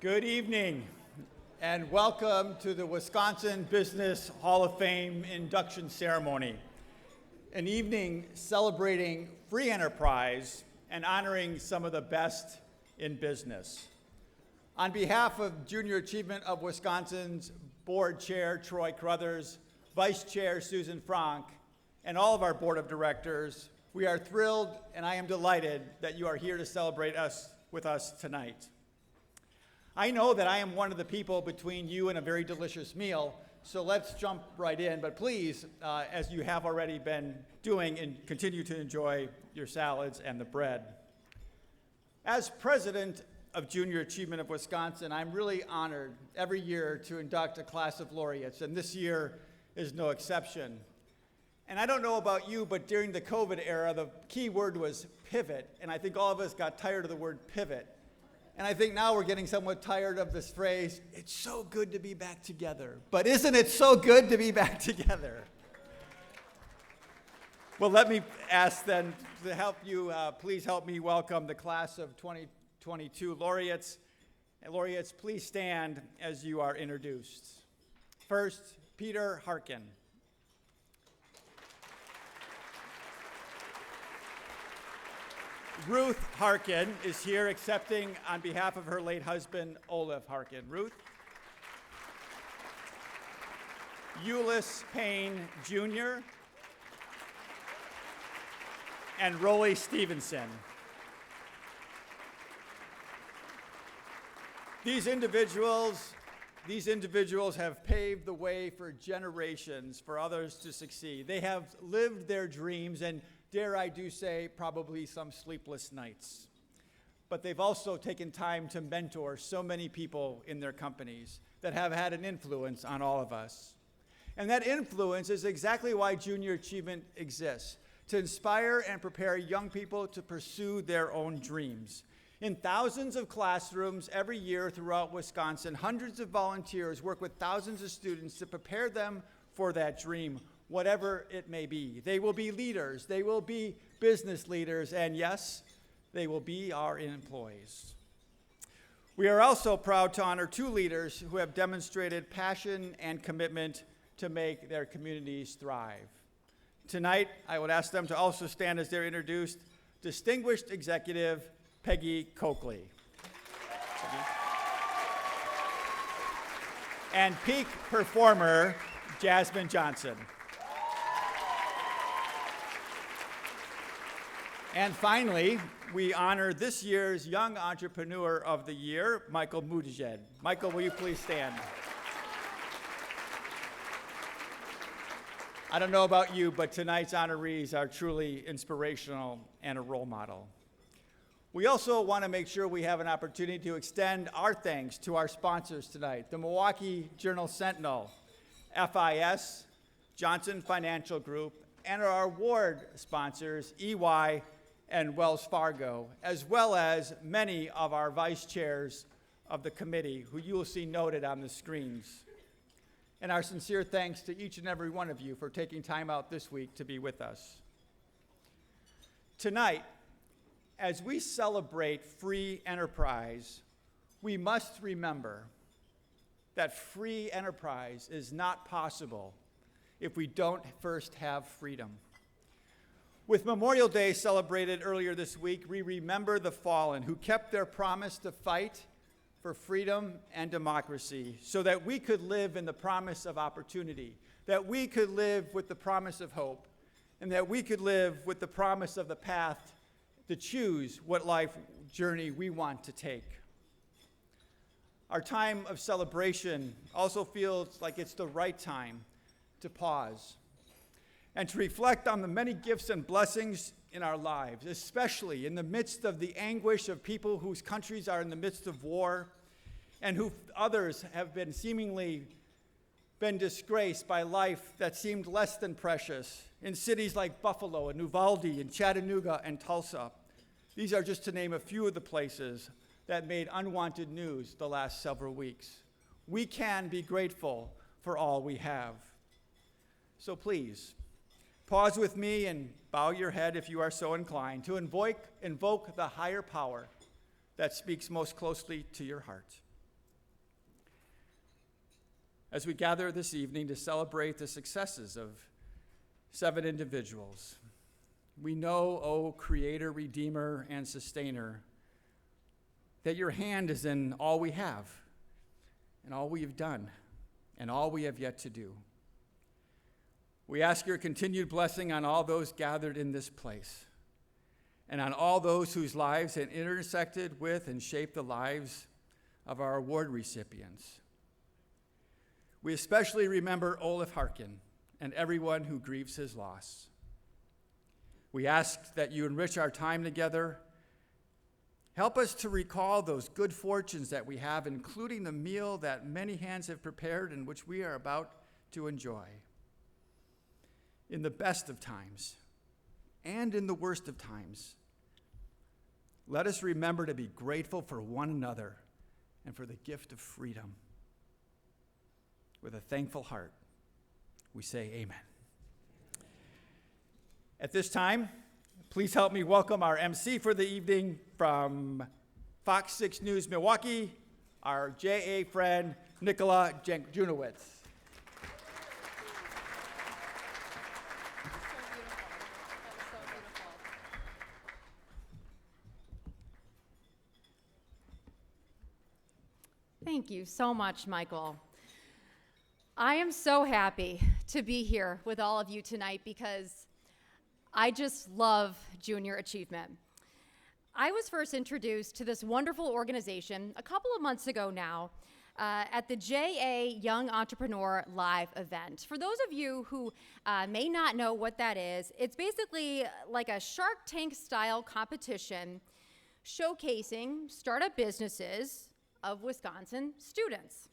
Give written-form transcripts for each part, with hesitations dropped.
Good evening, and welcome to the Wisconsin Business Hall of Fame induction ceremony, an evening celebrating free enterprise and honoring some of the best in business. On behalf of Junior Achievement of Wisconsin's Board Chair, Troy Crothers, Vice Chair, Susan Frank, and all of our Board of Directors, we are thrilled and I am delighted that you are here to celebrate with us tonight. I know that I am one of the people between you and a very delicious meal, so let's jump right in. But please, as you have already been doing, and continue to enjoy your salads and the bread. As president of Junior Achievement of Wisconsin, I'm really honored every year to induct a class of laureates, and this year is no exception. And I don't know about you, but during the COVID era, the key word was pivot, and I think all of us got tired of the word pivot. And I think now we're getting somewhat tired of this phrase, it's so good to be back together. But isn't it so good to be back together? Well, let me ask then to help you, please help me welcome the class of 2022 laureates. And laureates, please stand as you are introduced. First, Peter Harken. Ruth Harken is here accepting on behalf of her late husband, Olaf Harken. Ruth. Ulice Payne, Jr. and Rollie Stephenson. These individuals have paved the way for generations for others to succeed. They have lived their dreams and, dare I do say, probably some sleepless nights. But they've also taken time to mentor so many people in their companies that have had an influence on all of us. And that influence is exactly why Junior Achievement exists, to inspire and prepare young people to pursue their own dreams. In thousands of classrooms every year throughout Wisconsin, hundreds of volunteers work with thousands of students to prepare them for that dream, whatever it may be. They will be leaders, they will be business leaders, and yes, they will be our employees. We are also proud to honor two leaders who have demonstrated passion and commitment to make their communities thrive. Tonight, I would ask them to also stand as they're introduced. Distinguished Executive Peggy Coakley. And peak performer Jasmine Johnson. And finally, we honor this year's Young Entrepreneur of the Year, Michael Mounajjed. Michael, will you please stand? I don't know about you, but tonight's honorees are truly inspirational and a role model. We also want to make sure we have an opportunity to extend our thanks to our sponsors tonight, the Milwaukee Journal-Sentinel, FIS, Johnson Financial Group, and our award sponsors, EY and Wells Fargo, as well as many of our vice chairs of the committee, who you will see noted on the screens. And our sincere thanks to each and every one of you for taking time out this week to be with us. Tonight, as we celebrate free enterprise, we must remember that free enterprise is not possible if we don't first have freedom. With Memorial Day celebrated earlier this week, we remember the fallen who kept their promise to fight for freedom and democracy so that we could live in the promise of opportunity, that we could live with the promise of hope, and that we could live with the promise of the path to choose what life journey we want to take. Our time of celebration also feels like it's the right time to pause and to reflect on the many gifts and blessings in our lives, especially in the midst of the anguish of people whose countries are in the midst of war and who others have been seemingly been disgraced by life that seemed less than precious in cities like Buffalo and Uvalde and Chattanooga and Tulsa. These are just to name a few of the places that made unwanted news the last several weeks. We can be grateful for all we have. So please, pause with me and bow your head if you are so inclined to invoke the higher power that speaks most closely to your heart. as we gather this evening to celebrate the successes of 7 individuals. We know, O Creator, Redeemer, and Sustainer, that your hand is in all we have, and all we have done, and all we have yet to do. We ask your continued blessing on all those gathered in this place, and on all those whose lives have intersected with and shaped the lives of our award recipients. We especially remember Ulice Harken and everyone who grieves his loss. We ask that you enrich our time together. Help us to recall those good fortunes that we have, including the meal that many hands have prepared and which we are about to enjoy. In the best of times and in the worst of times, let us remember to be grateful for one another and for the gift of freedom. With a thankful heart, we say amen. At this time, please help me welcome our MC for the evening from Fox 6 News Milwaukee, our JA friend, Nicola Junowitz. Thank you so much, Michael. I am so happy to be here with all of you tonight because I just love junior achievement. I was first introduced to this wonderful organization a couple of months ago now at the JA Young Entrepreneur Live event. For those of you who may not know what that is, it's basically like a Shark Tank style competition showcasing startup businesses of Wisconsin students.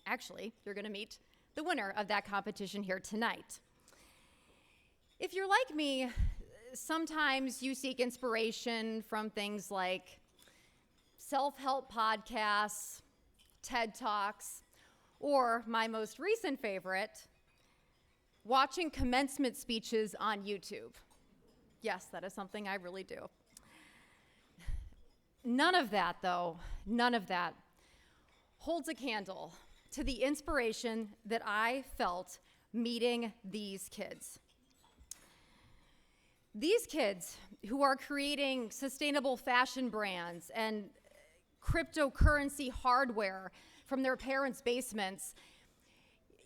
Actually, you're going to meet the winner of that competition here tonight. If you're like me, sometimes you seek inspiration from things like self-help podcasts, TED Talks, or my most recent favorite, watching commencement speeches on YouTube. Yes, that is something I really do. None of that, though, holds a candle to the inspiration that I felt meeting these kids. These kids who are creating sustainable fashion brands and cryptocurrency hardware from their parents' basements,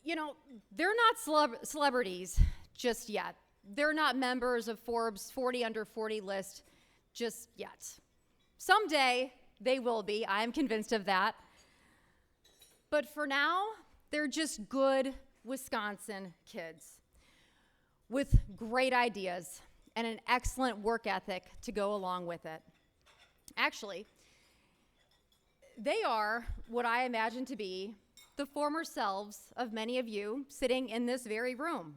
they're not celebrities just yet. They're not members of Forbes 40 under 40 list just yet. Someday they will be, I am convinced of that. But for now, they're just good Wisconsin kids with great ideas and an excellent work ethic to go along with it. Actually, they are what I imagine to be the former selves of many of you sitting in this very room.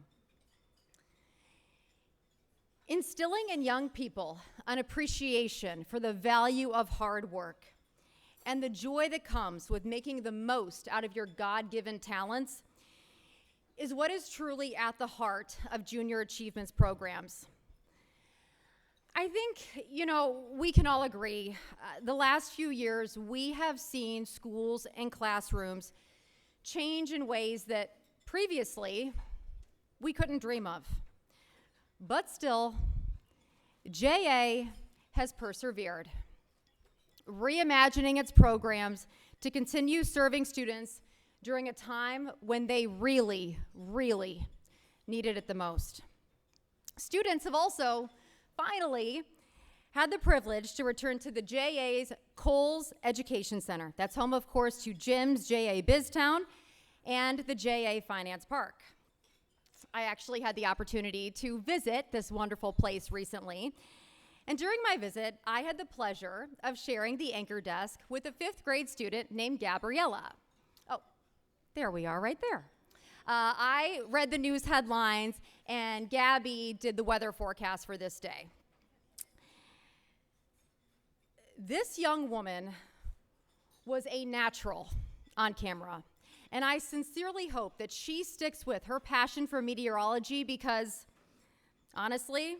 Instilling in young people an appreciation for the value of hard work and the joy that comes with making the most out of your God-given talents is what is truly at the heart of Junior Achievements programs. I think, we can all agree, the last few years we have seen schools and classrooms change in ways that previously we couldn't dream of. But still, JA has persevered, reimagining its programs to continue serving students during a time when they really, really needed it the most. Students have also finally had the privilege to return to the JA's Coles Education Center. That's home, of course, to Jim's JA BizTown and the JA Finance Park. I actually had the opportunity to visit this wonderful place recently. And during my visit, I had the pleasure of sharing the anchor desk with a 5th grade student named Gabriella. Oh, there we are right there. I read the news headlines, and Gabby did the weather forecast for this day. This young woman was a natural on camera. And I sincerely hope that she sticks with her passion for meteorology because, honestly,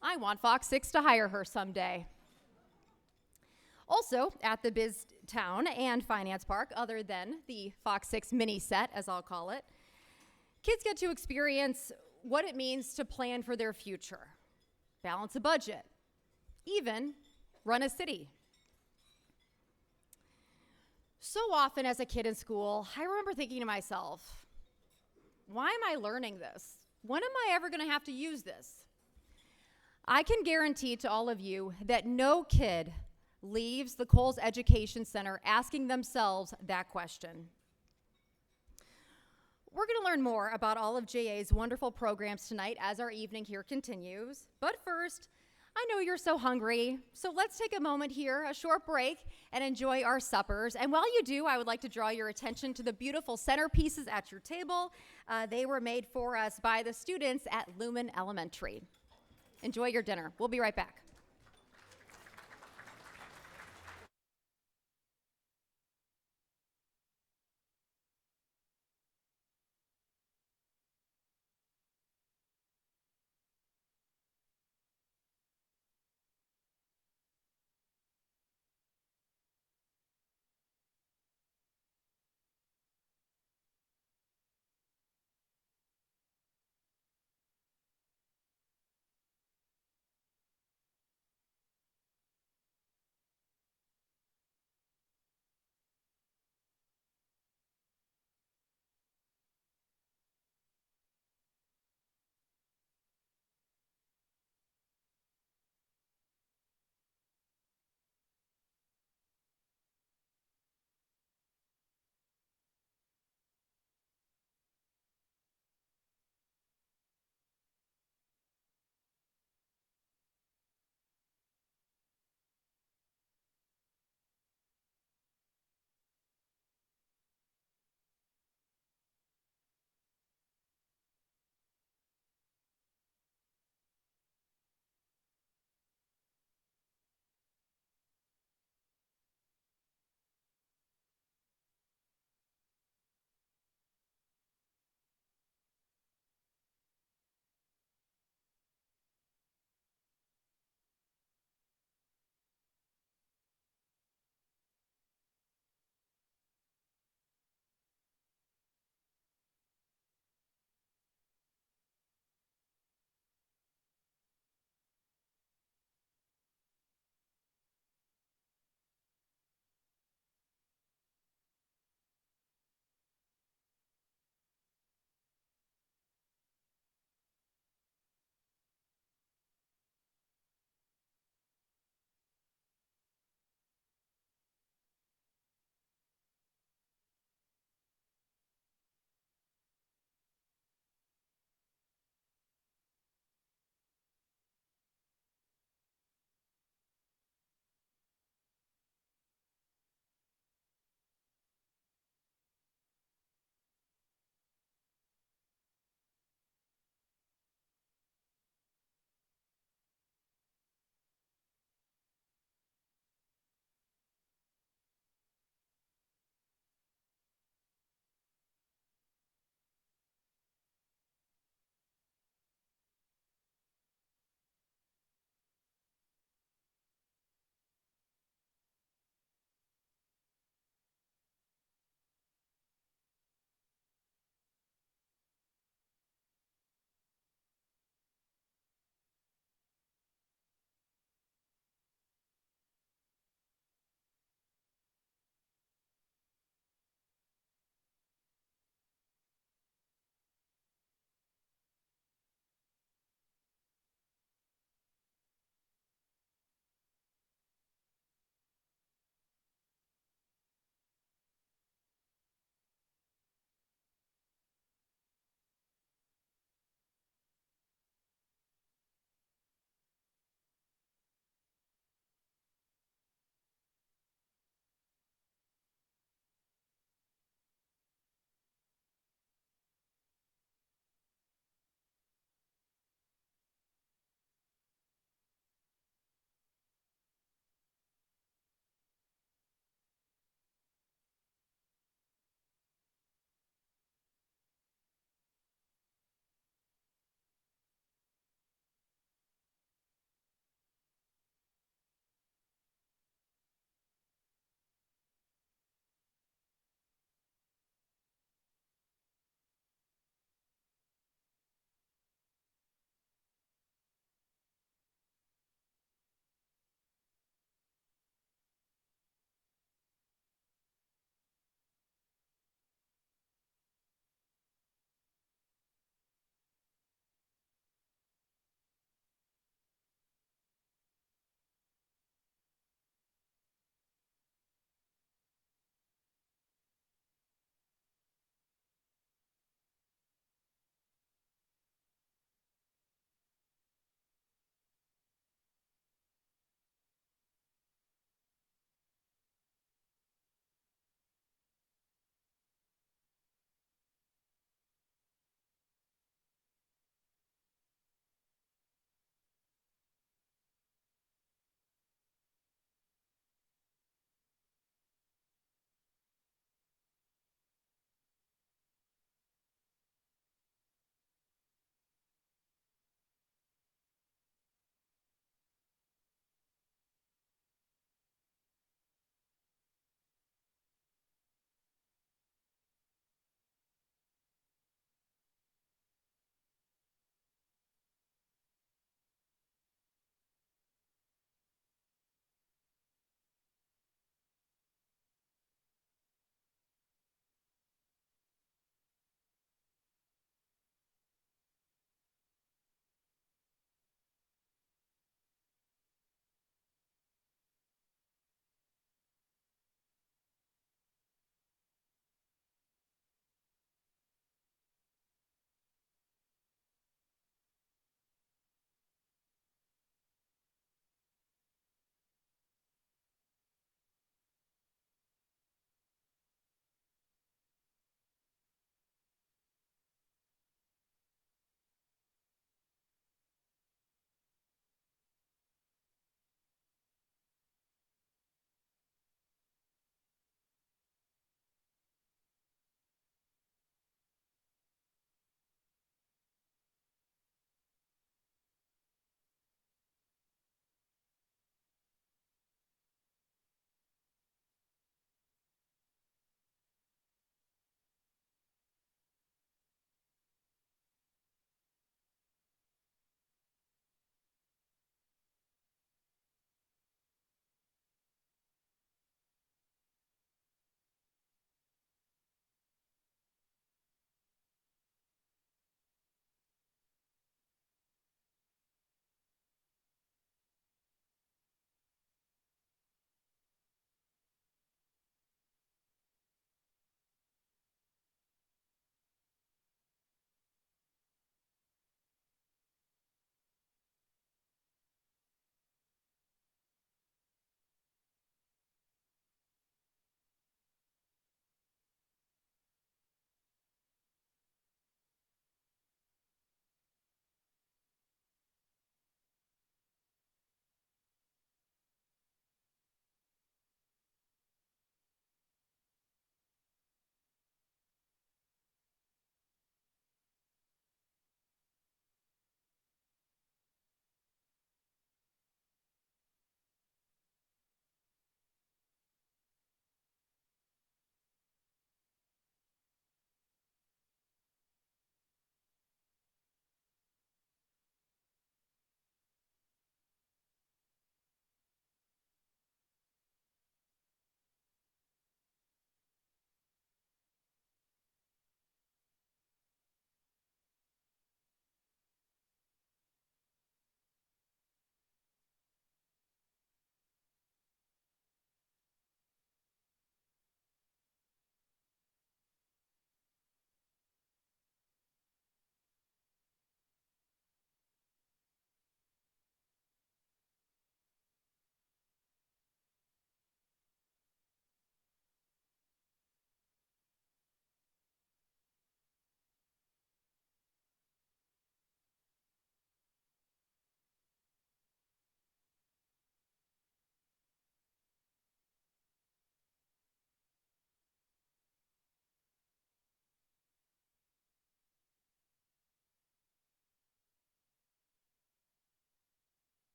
I want Fox 6 to hire her someday. Also at the Biz Town and Finance Park, other than the Fox 6 mini set, as I'll call it, kids get to experience what it means to plan for their future, balance a budget, even run a city. So often as a kid in school, I remember thinking to myself, why am I learning this? When am I ever going to have to use this? I can guarantee to all of you that no kid leaves the Coles Education Center asking themselves that question. We're going to learn more about all of JA's wonderful programs tonight as our evening here continues. But first, I know you're so hungry, so let's take a moment here, a short break, and enjoy our suppers. And while you do, I would like to draw your attention to the beautiful centerpieces at your table. They were made for us by the students at Lumen Elementary. Enjoy your dinner. We'll be right back.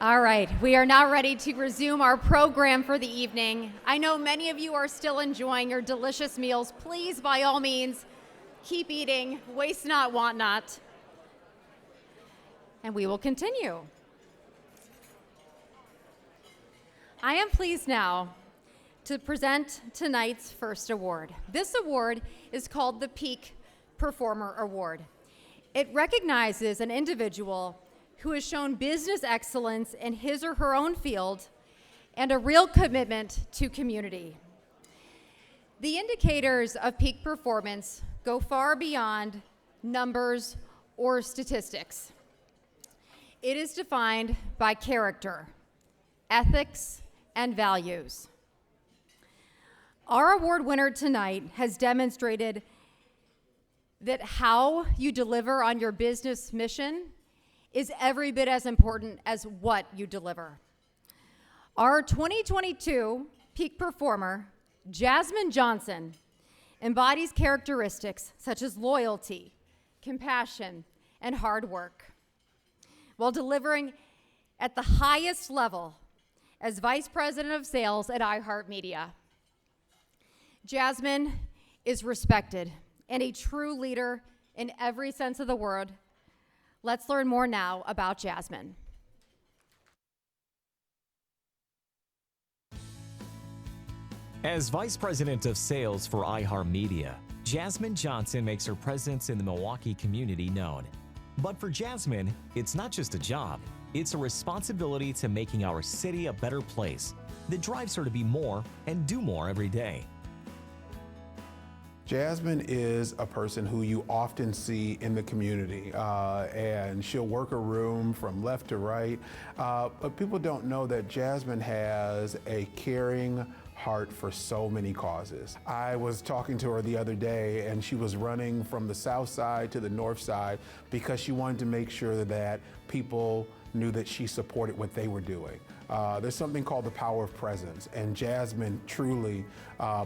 All right, we are now ready to resume our program for the evening. I know many of you are still enjoying your delicious meals. Please, by all means, keep eating, waste not, want not. And we will continue. I am pleased now to present tonight's first award. This award is called the Peak Performer Award. It recognizes an individual who has shown business excellence in his or her own field and a real commitment to community. The indicators of peak performance go far beyond numbers or statistics. It is defined by character, ethics, and values. Our award winner tonight has demonstrated that how you deliver on your business mission is every bit as important as what you deliver. Our 2022 peak performer, Jasmine Johnson, embodies characteristics such as loyalty, compassion, and hard work, while delivering at the highest level as Vice President of Sales at iHeartMedia. Jasmine is respected and a true leader in every sense of the word. Let's learn more now about Jasmine. As Vice President of Sales for iHeartMedia, Jasmine Johnson makes her presence in the Milwaukee community known. But for Jasmine, it's not just a job, it's a responsibility to making our city a better place that drives her to be more and do more every day. Jasmine is a person who you often see in the community, and she'll work a room from left to right, but people don't know that Jasmine has a caring heart for so many causes. I was talking to her the other day, and she was running from the south side to the north side because she wanted to make sure that people knew that she supported what they were doing. There's something called the power of presence, and Jasmine truly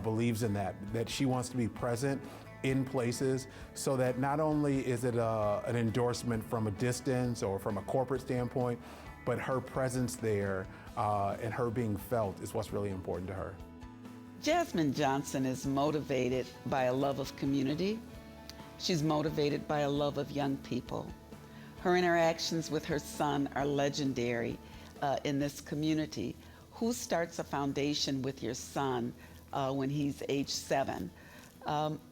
believes in that she wants to be present in places so that not only is it an endorsement from a distance or from a corporate standpoint, but her presence there and her being felt is what's really important to her. Jasmine Johnson is motivated by a love of community. She's motivated by a love of young people. Her interactions with her son are legendary in this community. Who starts a foundation with your son when he's age 7?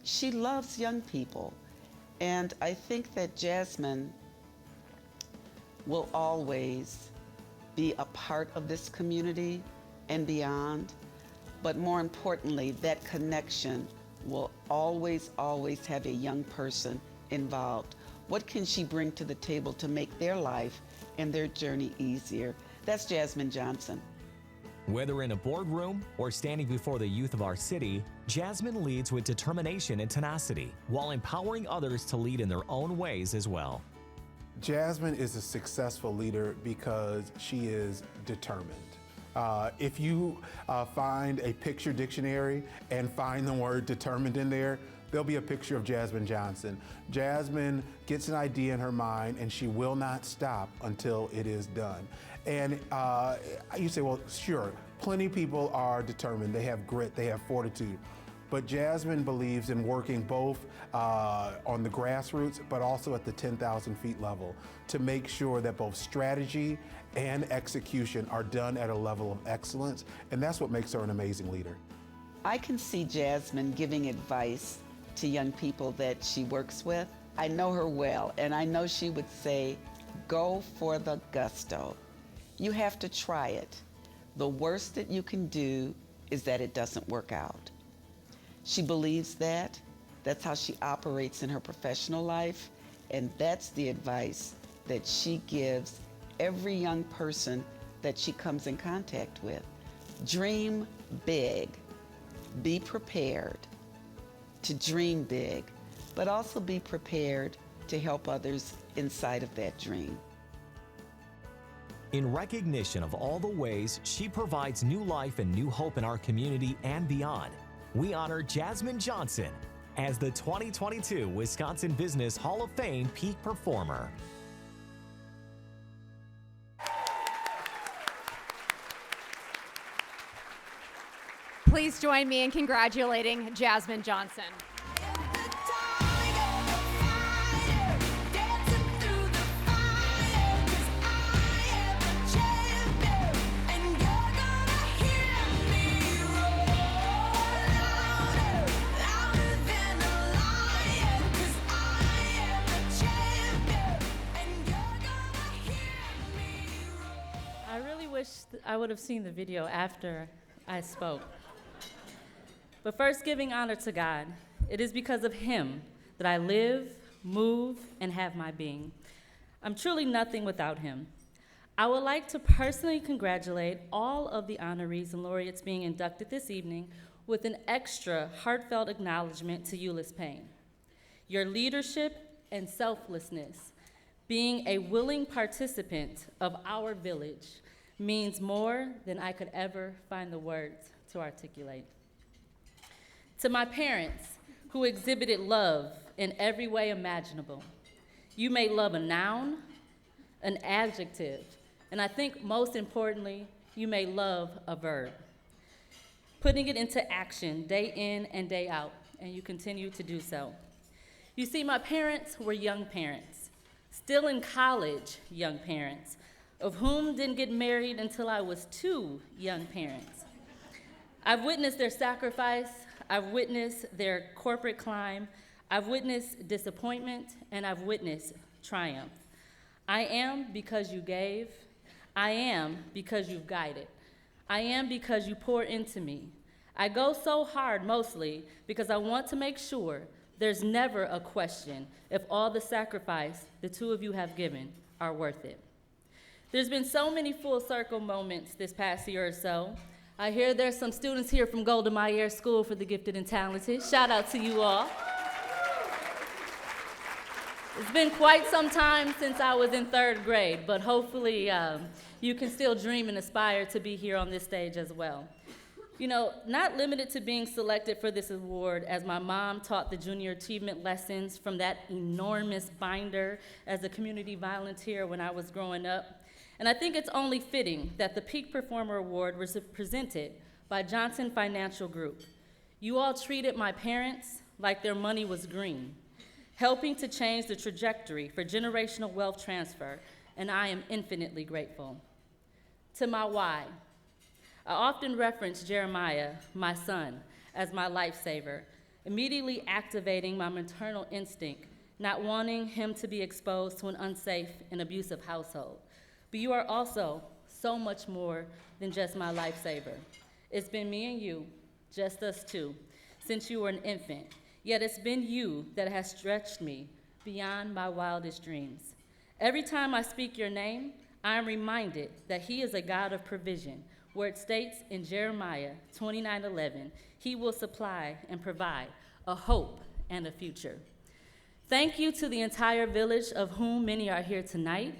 She loves young people. And I think that Jasmine will always be a part of this community and beyond. But more importantly, that connection will always, always have a young person involved. What can she bring to the table to make their life and their journey easier? That's Jasmine Johnson. Whether in a boardroom or standing before the youth of our city, Jasmine leads with determination and tenacity while empowering others to lead in their own ways as well. Jasmine is a successful leader because she is determined. If you find a picture dictionary and find the word determined in there, there'll be a picture of Jasmine Johnson. Jasmine gets an idea in her mind and she will not stop until it is done. And you say, well, sure, plenty of people are determined. They have grit, they have fortitude. But Jasmine believes in working both on the grassroots, but also at the 10,000 feet level to make sure that both strategy and execution are done at a level of excellence. And that's what makes her an amazing leader. I can see Jasmine giving advice to young people that she works with. I know her well, and I know she would say, go for the gusto. You have to try it. The worst that you can do is that it doesn't work out. She believes that. That's how she operates in her professional life, and that's the advice that she gives every young person that she comes in contact with. Dream big. Be prepared to dream big, but also be prepared to help others inside of that dream. In recognition of all the ways she provides new life and new hope in our community and beyond, we honor Jasmine Johnson as the 2022 Wisconsin Business Hall of Fame Peak Performer. please join me in congratulating Jasmine Johnson. I would have seen the video after I spoke. But first, giving honor to God. It is because of Him that I live, move, and have my being. I'm truly nothing without Him. I would like to personally congratulate all of the honorees and laureates being inducted this evening with an extra heartfelt acknowledgement to Ulice Payne. Your leadership and selflessness, being a willing participant of our village, means more than I could ever find the words to articulate. To my parents, who exhibited love in every way imaginable, you made love a noun, an adjective, and I think most importantly, you made love a verb, putting it into action day in and day out, and you continue to do so. You see, my parents were young parents, still in college young parents, of whom didn't get married until I was 2 young parents. I've witnessed their sacrifice, I've witnessed their corporate climb, I've witnessed disappointment, and I've witnessed triumph. I am because you gave, I am because you've guided, I am because you pour into me. I go so hard mostly because I want to make sure there's never a question if all the sacrifice the 2 of you have given are worth it. There's been so many full circle moments this past year or so. I hear there's some students here from Golda Meir School for the Gifted and Talented. Shout out to you all. It's been quite some time since I was in 3rd grade, but hopefully you can still dream and aspire to be here on this stage as well. You know, not limited to being selected for this award, as my mom taught the junior achievement lessons from that enormous binder as a community volunteer when I was growing up. And I think it's only fitting that the Peak Performer Award was presented by Johnson Financial Group. You all treated my parents like their money was green, helping to change the trajectory for generational wealth transfer, and I am infinitely grateful. To my why, I often reference Jeremiah, my son, as my lifesaver, immediately activating my maternal instinct, not wanting him to be exposed to an unsafe and abusive household. But you are also so much more than just my lifesaver. It's been me and you, just us 2, since you were an infant, yet it's been you that has stretched me beyond my wildest dreams. Every time I speak your name, I am reminded that He is a God of provision, where it states in Jeremiah 29:11, He will supply and provide a hope and a future. Thank you to the entire village, of whom many are here tonight.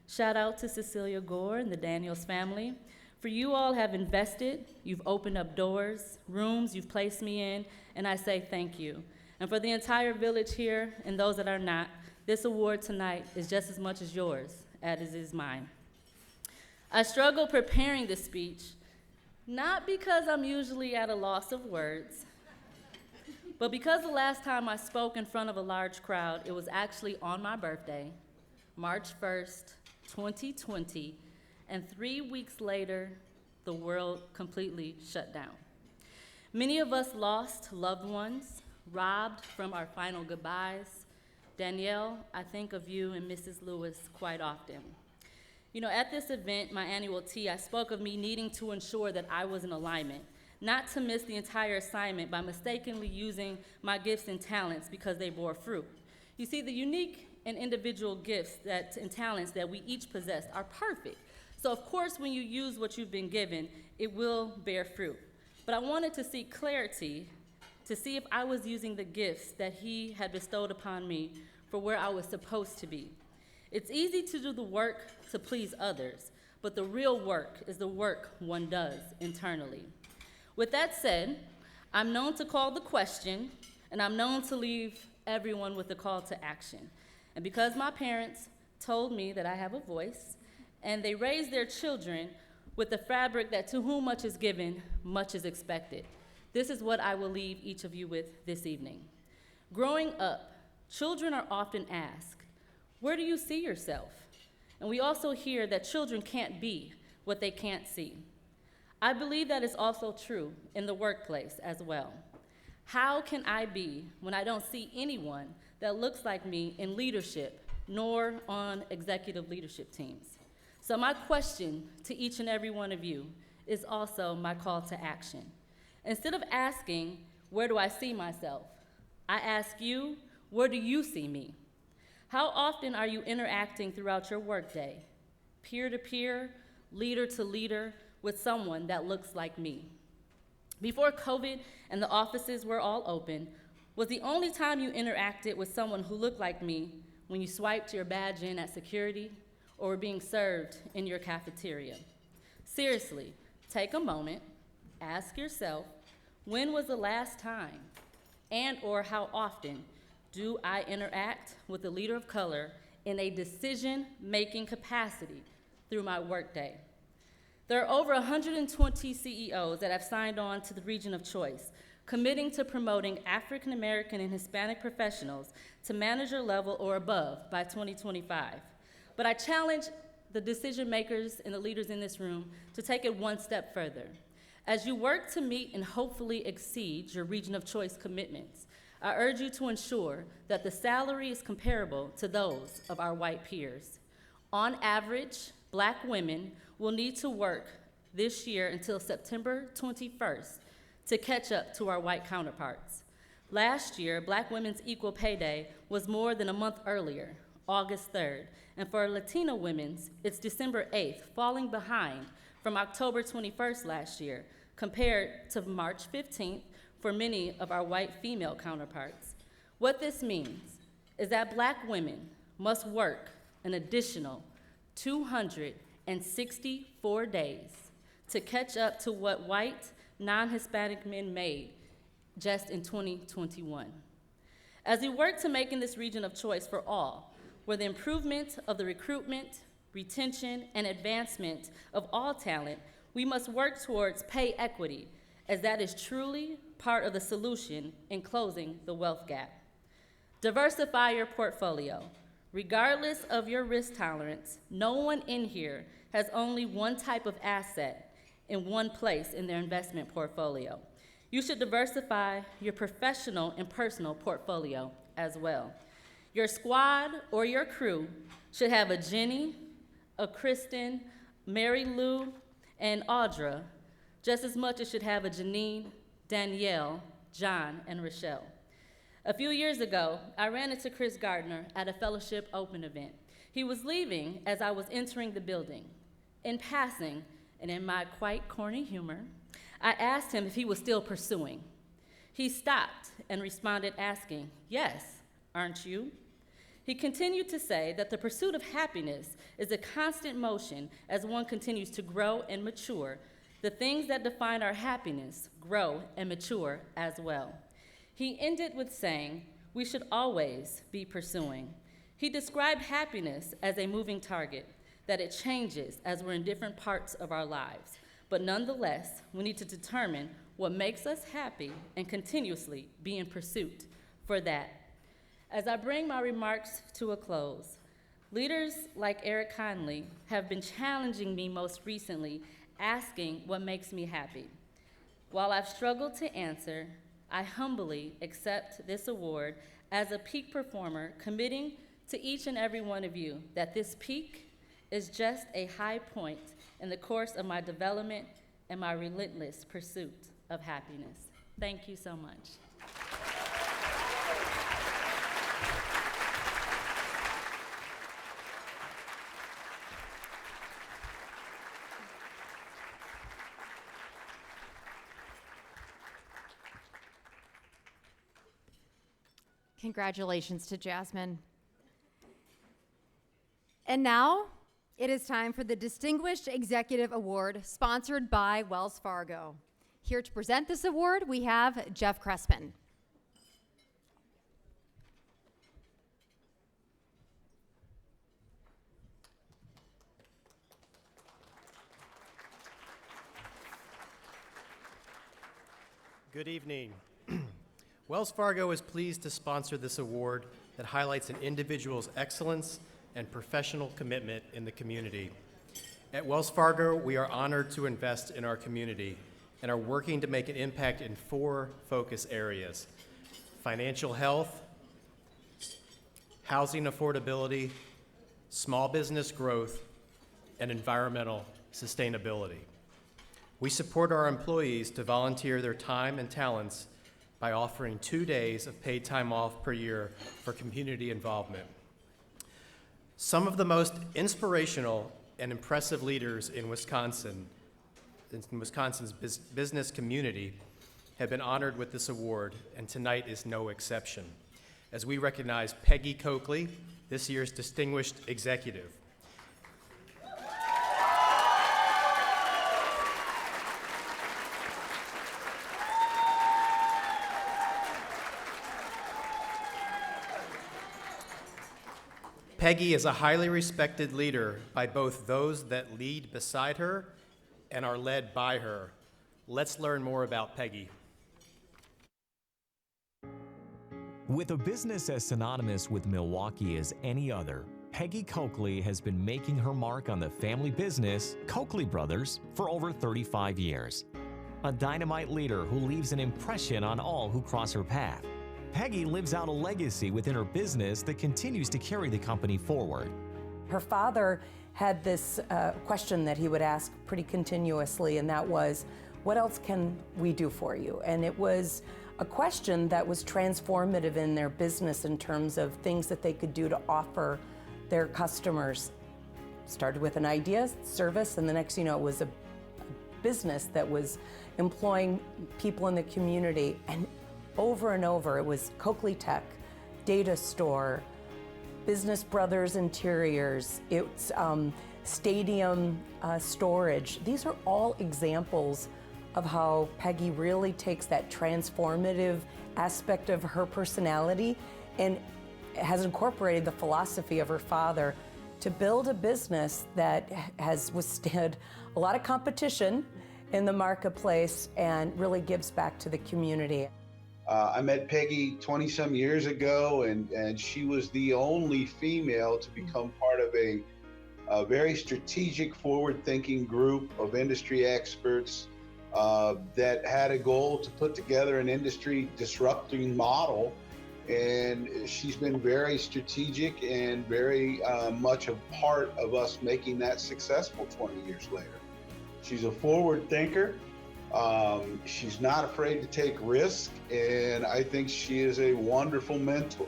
Shout out to Cecilia Gore and the Daniels family. For you all have invested, you've opened up doors, rooms you've placed me in, and I say thank you. And for the entire village here and those that are not, this award tonight is just as much as yours as it is mine. I struggle preparing this speech, not because I'm usually at a loss of words, but because the last time I spoke in front of a large crowd, it was actually on my birthday, March 1st, 2020, and 3 weeks later, the world completely shut down. Many of us lost loved ones, robbed from our final goodbyes. Danielle, I think of you and Mrs. Lewis quite often. You know, at this event, my annual tea, I spoke of me needing to ensure that I was in alignment, not to miss the entire assignment by mistakenly using my gifts and talents because they bore fruit. You see, the unique and individual gifts and talents that we each possess are perfect. So of course, when you use what you've been given, it will bear fruit. But I wanted to seek clarity to see if I was using the gifts that He had bestowed upon me for where I was supposed to be. It's easy to do the work to please others, but the real work is the work one does internally. With that said, I'm known to call the question, and I'm known to leave everyone with a call to action. And because my parents told me that I have a voice, and they raised their children with the fabric that to whom much is given, much is expected. This is what I will leave each of you with this evening. Growing up, children are often asked, where do you see yourself? And we also hear that children can't be what they can't see. I believe that is also true in the workplace as well. How can I be when I don't see anyone that looks like me in leadership, nor on executive leadership teams? So my question to each and every one of you is also my call to action. Instead of asking, where do I see myself? I ask you, where do you see me? How often are you interacting throughout your workday, peer to peer, leader to leader, with someone that looks like me? Before COVID and the offices were all open, was the only time you interacted with someone who looked like me when you swiped your badge in at security or were being served in your cafeteria? Seriously, take a moment, ask yourself, when was the last time and or how often do I interact with a leader of color in a decision-making capacity through my workday? There are over 120 CEOs that have signed on to the Region of Choice, committing to promoting African American and Hispanic professionals to manager level or above by 2025. But I challenge the decision makers and the leaders in this room to take it one step further. As you work to meet and hopefully exceed your Region of Choice commitments, I urge you to ensure that the salary is comparable to those of our white peers. On average, Black women will need to work this year until September 21st to catch up to our white counterparts. Last year, Black Women's Equal Pay Day was more than a month earlier, August 3rd, and for Latino women's, it's December 8th, falling behind from October 21st last year, compared to March 15th for many of our white female counterparts. What this means is that Black women must work an additional 264 days to catch up to what white, non-Hispanic men made just in 2021. As we work to making this region of choice for all, where the improvement of the recruitment, retention, and advancement of all talent, we must work towards pay equity, as that is truly part of the solution in closing the wealth gap. Diversify your portfolio. Regardless of your risk tolerance, no one in here has only one type of asset in one place in their investment portfolio. You should diversify your professional and personal portfolio as well. Your squad or your crew should have a Jenny, a Kristen, Mary Lou, and Audra, just as much as should have a Janine, Danielle, John, and Rochelle. A few years ago, I ran into Chris Gardner at a Fellowship Open event. He was leaving as I was entering the building. In passing, and in my quite corny humor, I asked him if he was still pursuing. He stopped and responded asking, "Yes, aren't you?" He continued to say that the pursuit of happiness is a constant motion as one continues to grow and mature. The things that define our happiness grow and mature as well. He ended with saying, we should always be pursuing. He described happiness as a moving target, that it changes as we're in different parts of our lives. But nonetheless, we need to determine what makes us happy and continuously be in pursuit for that. As I bring my remarks to a close, leaders like Eric Conley have been challenging me most recently, asking what makes me happy. While I've struggled to answer, I humbly accept this award as a peak performer, committing to each and every one of you that this peak is just a high point in the course of my development and my relentless pursuit of happiness. Thank you so much. Congratulations to Jasmine. And now, it is time for the Distinguished Executive Award, sponsored by Wells Fargo. Here to present this award, we have Jeff Crespin. Good evening. Wells Fargo is pleased to sponsor this award that highlights an individual's excellence and professional commitment in the community. At Wells Fargo, we are honored to invest in our community and are working to make an impact in 4 focus areas: financial health, housing affordability, small business growth, and environmental sustainability. We support our employees to volunteer their time and talents by offering 2 days of paid time off per year for community involvement. Some of the most inspirational and impressive leaders in Wisconsin's business community have been honored with this award, and tonight is no exception, as we recognize Peggy Coakley, this year's Distinguished Executive. Peggy is a highly respected leader by both those that lead beside her and are led by her. Let's learn more about Peggy. With a business as synonymous with Milwaukee as any other, Peggy Coakley has been making her mark on the family business, Coakley Brothers, for over 35 years. A dynamite leader who leaves an impression on all who cross her path. Peggy lives out a legacy within her business that continues to carry the company forward. Her father had this question that he would ask pretty continuously, and that was, what else can we do for you? And it was a question that was transformative in their business in terms of things that they could do to offer their customers. Started with an idea, service, and the next thing you know, it was a business that was employing people in the community. And over and over, it was Coakley Tech, Data Store, Business Brothers Interiors, it's stadium storage. These are all examples of how Peggy really takes that transformative aspect of her personality and has incorporated the philosophy of her father to build a business that has withstood a lot of competition in the marketplace and really gives back to the community. I met Peggy 20-some years ago, and she was the only female to become part of a very strategic, forward-thinking group of industry experts that had a goal to put together an industry disrupting model. And she's been very strategic and very much a part of us making that successful 20 years later. She's a forward thinker. She's not afraid to take risks, and I think she is a wonderful mentor.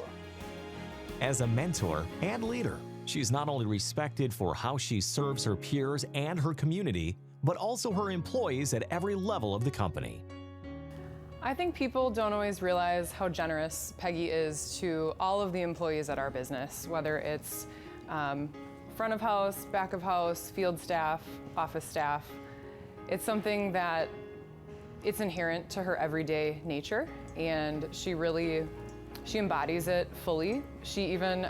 As a mentor and leader, she's not only respected for how she serves her peers and her community, but also her employees at every level of the company. I think people don't always realize how generous Peggy is to all of the employees at our business, whether it's front of house, back of house, field staff, office staff. It's something that it's inherent to her everyday nature, and she embodies it fully. She even,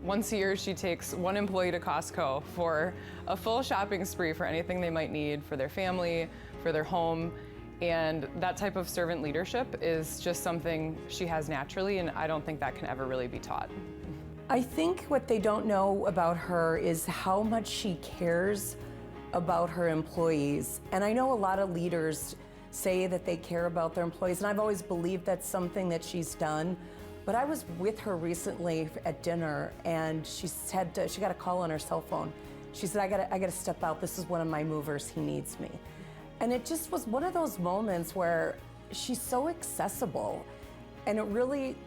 once a year, she takes one employee to Costco for a full shopping spree for anything they might need for their family, for their home, and that type of servant leadership is just something she has naturally, and I don't think that can ever really be taught. I think what they don't know about her is how much she cares about her employees. And I know a lot of leaders say that they care about their employees, and I've always believed that's something that she's done. But I was with her recently at dinner, and she said she got a call on her cell phone. She said, I gotta step out. This is one of my movers. He needs me. And it just was one of those moments where she's so accessible. And it really,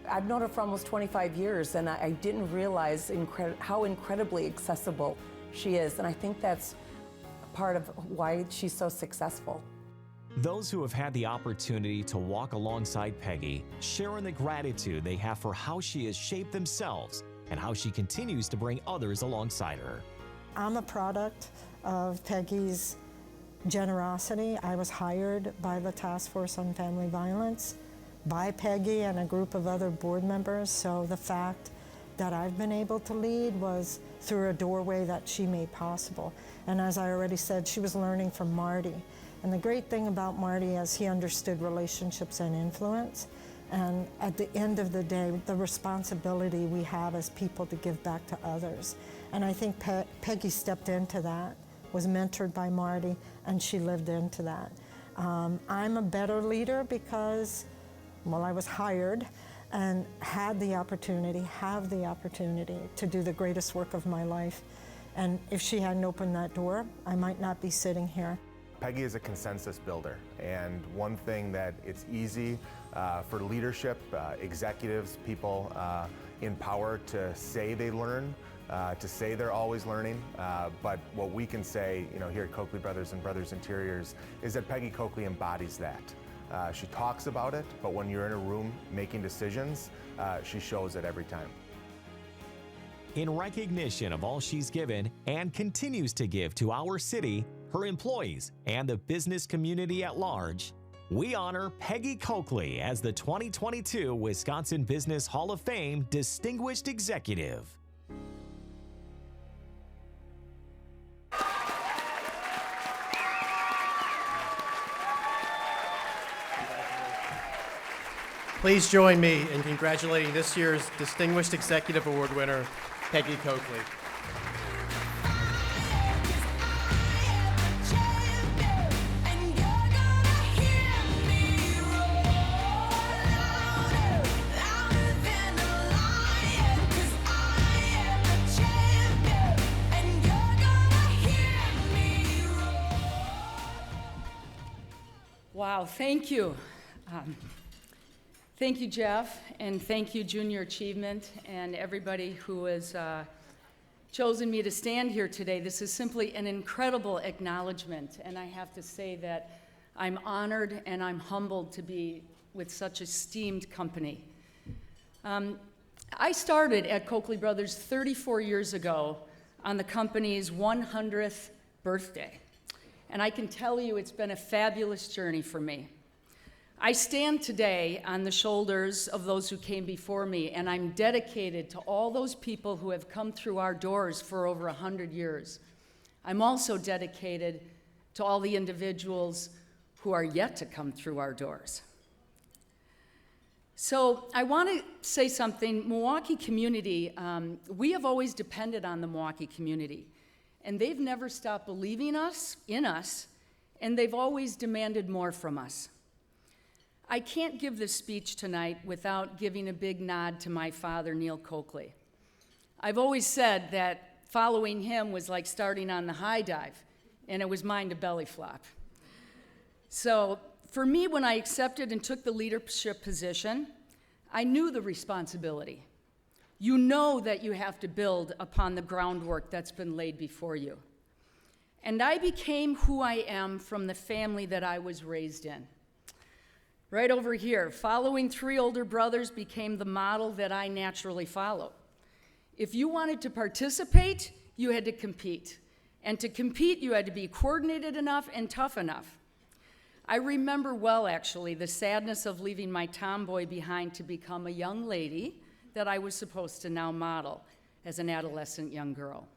I've known her for almost 25 years, and I didn't realize how incredibly accessible she is. And I think that's part of why she's so successful. Those who have had the opportunity to walk alongside Peggy share in the gratitude they have for how she has shaped themselves and how she continues to bring others alongside her. I'm a product of Peggy's generosity. I was hired by the Task Force on Family Violence by Peggy and a group of other board members, so the fact that I've been able to lead was through a doorway that she made possible. And as I already said, she was learning from Marty. And the great thing about Marty is he understood relationships and influence. And at the end of the day, the responsibility we have as people to give back to others. And I think Peggy stepped into that, was mentored by Marty, and she lived into that. I'm a better leader because, well, I was hired and have the opportunity to do the greatest work of my life. And if she hadn't opened that door, I might not be sitting here. Peggy is a consensus builder, and one thing that it's easy for leadership, executives, people in power to say they learn, to say they're always learning, but what we can say, here at Coakley Brothers and Brothers Interiors is that Peggy Coakley embodies that. She talks about it, but when you're in a room making decisions, she shows it every time. In recognition of all she's given and continues to give to our city, her employees, and the business community at large, we honor Peggy Coakley as the 2022 Wisconsin Business Hall of Fame Distinguished Executive. Please join me in congratulating this year's Distinguished Executive Award winner, Peggy Coakley. Wow, thank you. Thank you, Jeff, and thank you, Junior Achievement, and everybody who has chosen me to stand here today. This is simply an incredible acknowledgement, and I have to say that I'm honored and I'm humbled to be with such esteemed company. I started at Coakley Brothers 34 years ago on the company's 100th birthday, and I can tell you it's been a fabulous journey for me. I stand today on the shoulders of those who came before me, and I'm dedicated to all those people who have come through our doors for over 100 years. I'm also dedicated to all the individuals who are yet to come through our doors. So I want to say something. Milwaukee community, we have always depended on the Milwaukee community, and they've never stopped believing in us, and they've always demanded more from us. I can't give this speech tonight without giving a big nod to my father, Neil Coakley. I've always said that following him was like starting on the high dive, and it was mine to belly flop. So for me, when I accepted and took the leadership position, I knew the responsibility. You know that you have to build upon the groundwork that's been laid before you. And I became who I am from the family that I was raised in. Right over here, following 3 older brothers became the model that I naturally follow. If you wanted to participate, you had to compete. And to compete, you had to be coordinated enough and tough enough. I remember well, actually, the sadness of leaving my tomboy behind to become a young lady that I was supposed to now model as an adolescent young girl.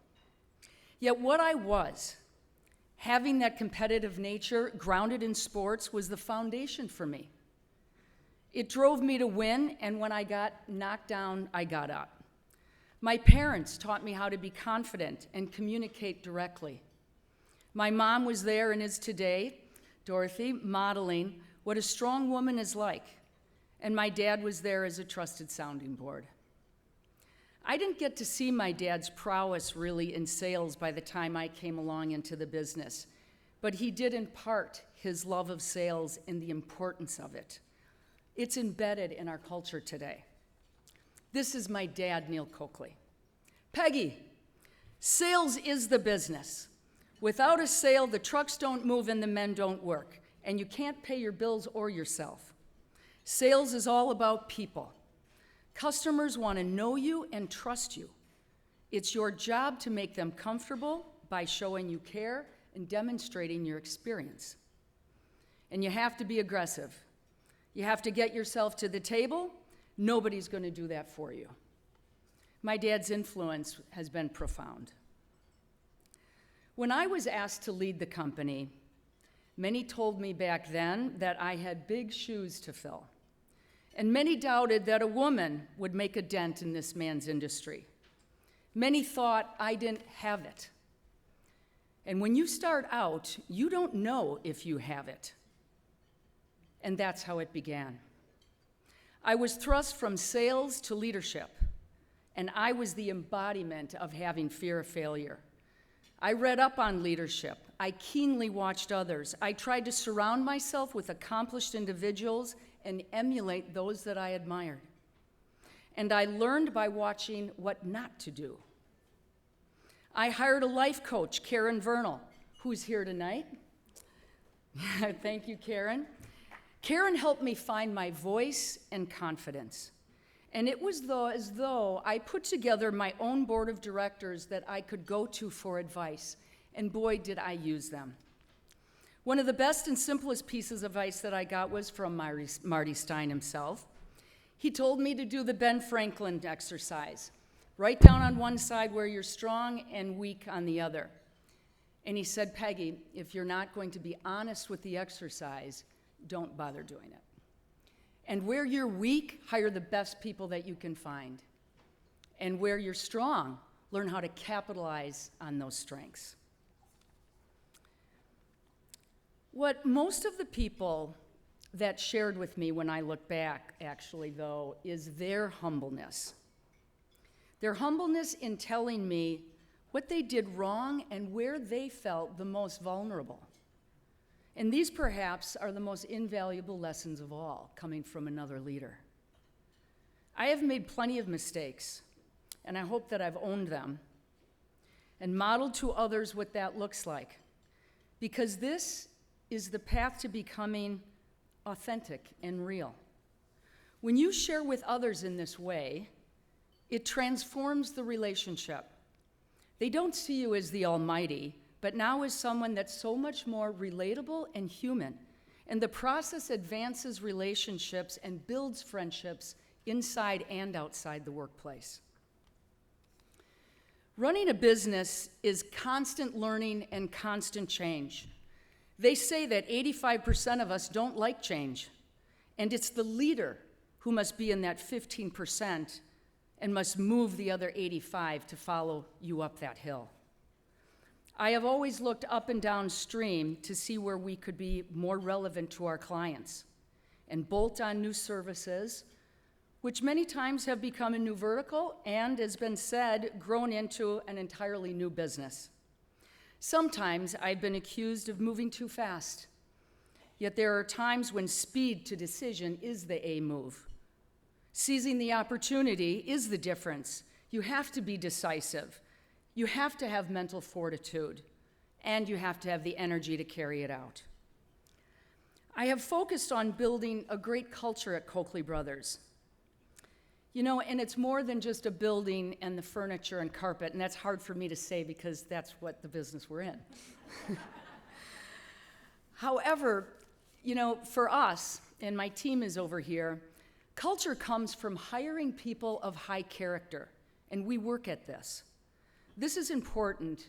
Yet what I was, having that competitive nature grounded in sports, was the foundation for me. It drove me to win, and when I got knocked down, I got up. My parents taught me how to be confident and communicate directly. My mom was there and is today, Dorothy, modeling what a strong woman is like, and my dad was there as a trusted sounding board. I didn't get to see my dad's prowess really in sales by the time I came along into the business, but he did impart his love of sales and the importance of it. It's embedded in our culture today. This is my dad, Neil Coakley. Peggy, sales is the business. Without a sale, the trucks don't move and the men don't work, and you can't pay your bills or yourself. Sales is all about people. Customers want to know you and trust you. It's your job to make them comfortable by showing you care and demonstrating your experience. And you have to be aggressive. You have to get yourself to the table. Nobody's going to do that for you. My dad's influence has been profound. When I was asked to lead the company, Many told me back then that I had big shoes to fill. And many doubted that a woman would make a dent in this man's industry. Many thought I didn't have it. And when you start out, you don't know if you have it. And that's how it began. I was thrust from sales to leadership, and I was the embodiment of having fear of failure. I read up on leadership. I keenly watched others. I tried to surround myself with accomplished individuals and emulate those that I admired. And I learned by watching what not to do. I hired a life coach, Karen Vernal, who's here tonight. Thank you, Karen. Karen helped me find my voice and confidence. And it was as though I put together my own board of directors that I could go to for advice. And boy, did I use them. One of the best and simplest pieces of advice that I got was from Marty Stein himself. He told me to do the Ben Franklin exercise. Write down on one side where you're strong and weak on the other. And he said, Peggy, if you're not going to be honest with the exercise, don't bother doing it. And where you're weak, hire the best people that you can find. And where you're strong, learn how to capitalize on those strengths. What most of the people that shared with me when I look back, actually, though, is their humbleness. Their humbleness in telling me what they did wrong and where they felt the most vulnerable. And these perhaps are the most invaluable lessons of all, coming from another leader. I have made plenty of mistakes, and I hope that I've owned them and modeled to others what that looks like, because this is the path to becoming authentic and real. When you share with others in this way, it transforms the relationship. They don't see you as the almighty, but now as someone that's so much more relatable and human. And the process advances relationships and builds friendships inside and outside the workplace. Running a business is constant learning and constant change. They say that 85% of us don't like change, and it's the leader who must be in that 15% and must move the other 85 to follow you up that hill. I have always looked up and downstream to see where we could be more relevant to our clients and bolt on new services, which many times have become a new vertical and, as been said, grown into an entirely new business. Sometimes I've been accused of moving too fast, yet there are times when speed to decision is the A move. Seizing the opportunity is the difference. You have to be decisive. You have to have mental fortitude, and you have to have the energy to carry it out. I have focused on building a great culture at Coakley Brothers. You know, and it's more than just a building and the furniture and carpet, and that's hard for me to say because that's what the business we're in. However, you know, for us, and my team is over here, culture comes from hiring people of high character, and we work at this. This is important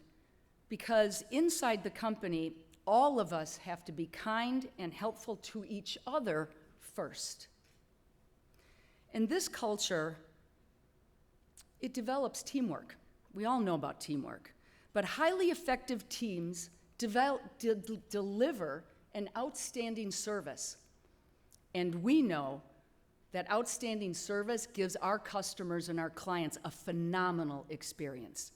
because inside the company, all of us have to be kind and helpful to each other first. And this culture, it develops teamwork. We all know about teamwork. But highly effective teams deliver an outstanding service. And we know that outstanding service gives our customers and our clients a phenomenal experience.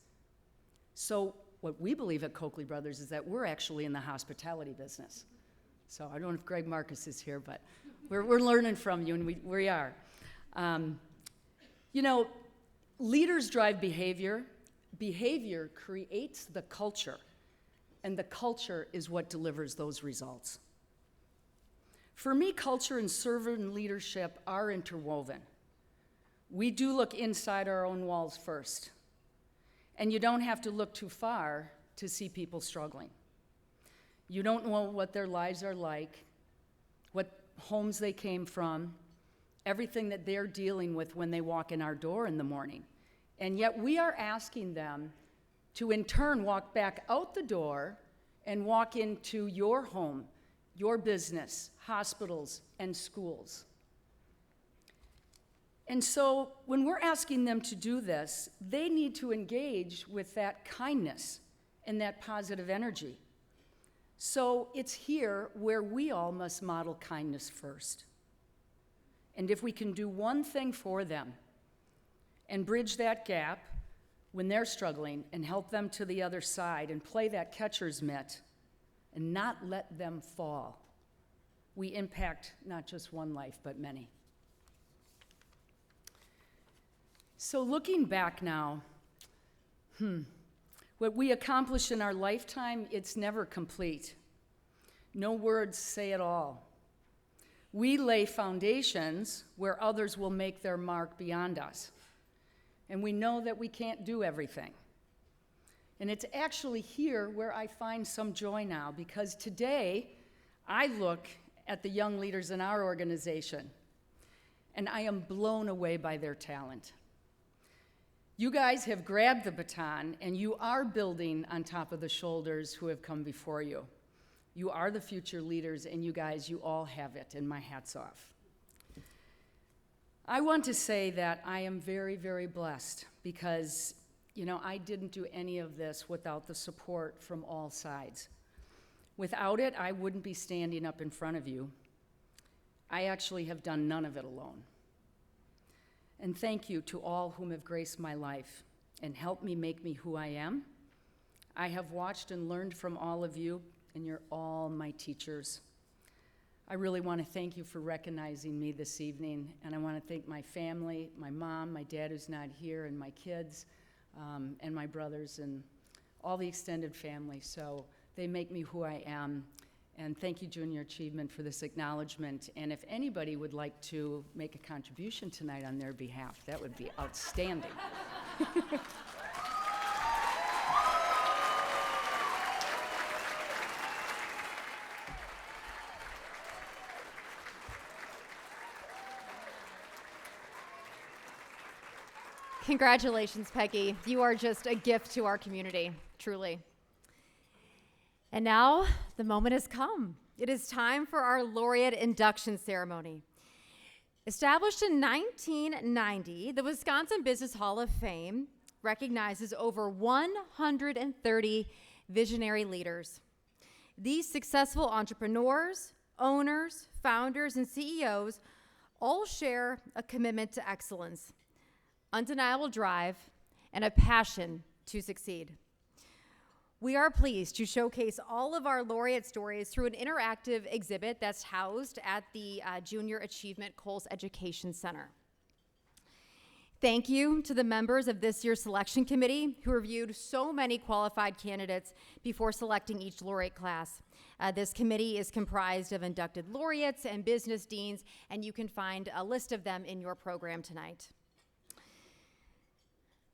So what we believe at Coakley Brothers is that we're actually in the hospitality business. So I don't know if Greg Marcus is here, but we're learning from you, and we are. You know, leaders drive behavior. Behavior creates the culture, and the culture is what delivers those results. For me, culture and servant leadership are interwoven. We do look inside our own walls first, and you don't have to look too far to see people struggling. You don't know what their lives are like, what homes they came from, everything that they're dealing with when they walk in our door in the morning. And yet we are asking them to in turn walk back out the door and walk into your home your business, hospitals, and schools. And so when we're asking them to do this, they need to engage with that kindness and that positive energy. So it's here where we all must model kindness first. And if we can do one thing for them and bridge that gap when they're struggling and help them to the other side and play that catcher's mitt and not let them fall, we impact not just one life, but many. So looking back now, what we accomplish in our lifetime, it's never complete. No words say it all. We lay foundations where others will make their mark beyond us. And we know that we can't do everything. And it's actually here where I find some joy now, because today I look at the young leaders in our organization, and I am blown away by their talent. You guys have grabbed the baton, and you are building on top of the shoulders who have come before you. You are the future leaders, and you guys, you all have it, and my hat's off. I want to say that I am very, very blessed because, I didn't do any of this without the support from all sides. Without it, I wouldn't be standing up in front of you. I actually have done none of it alone. And thank you to all whom have graced my life and helped me make me who I am. I have watched and learned from all of you, and you're all my teachers. I really want to thank you for recognizing me this evening, and I want to thank my family, my mom, my dad who's not here, and my kids, and my brothers, and all the extended family. So they make me who I am. And thank you, Junior Achievement, for this acknowledgement. And if anybody would like to make a contribution tonight on their behalf, that would be outstanding. Congratulations, Peggy. You are just a gift to our community, truly. And now, the moment has come. It is time for our laureate induction ceremony. Established in 1990, the Wisconsin Business Hall of Fame recognizes over 130 visionary leaders. These successful entrepreneurs, owners, founders, and CEOs all share a commitment to excellence, undeniable drive, and a passion to succeed. We are pleased to showcase all of our laureate stories through an interactive exhibit that's housed at the Junior Achievement Coles Education Center. Thank you to the members of this year's selection committee who reviewed so many qualified candidates before selecting each laureate class. This committee is comprised of inducted laureates and business deans, and you can find a list of them in your program tonight.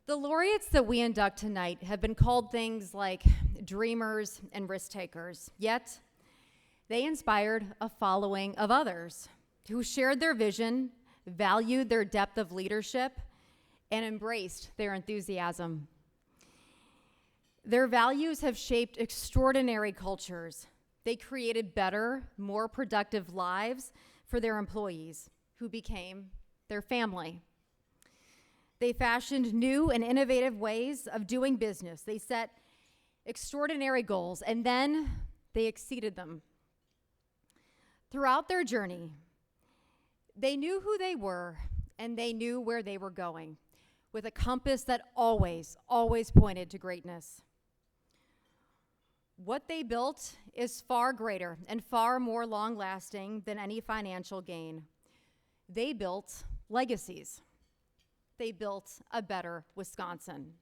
The laureates that we induct tonight have been called things like dreamers and risk takers, yet they inspired a following of others who shared their vision, valued their depth of leadership, and embraced their enthusiasm. Their values have shaped extraordinary cultures. They created better, more productive lives for their employees, who became their family. They fashioned new and innovative ways of doing business. They set extraordinary goals, and then they exceeded them. Throughout their journey, they knew who they were, and they knew where they were going, with a compass that always, always pointed to greatness. What they built is far greater and far more long-lasting than any financial gain. They built legacies. They built a better Wisconsin.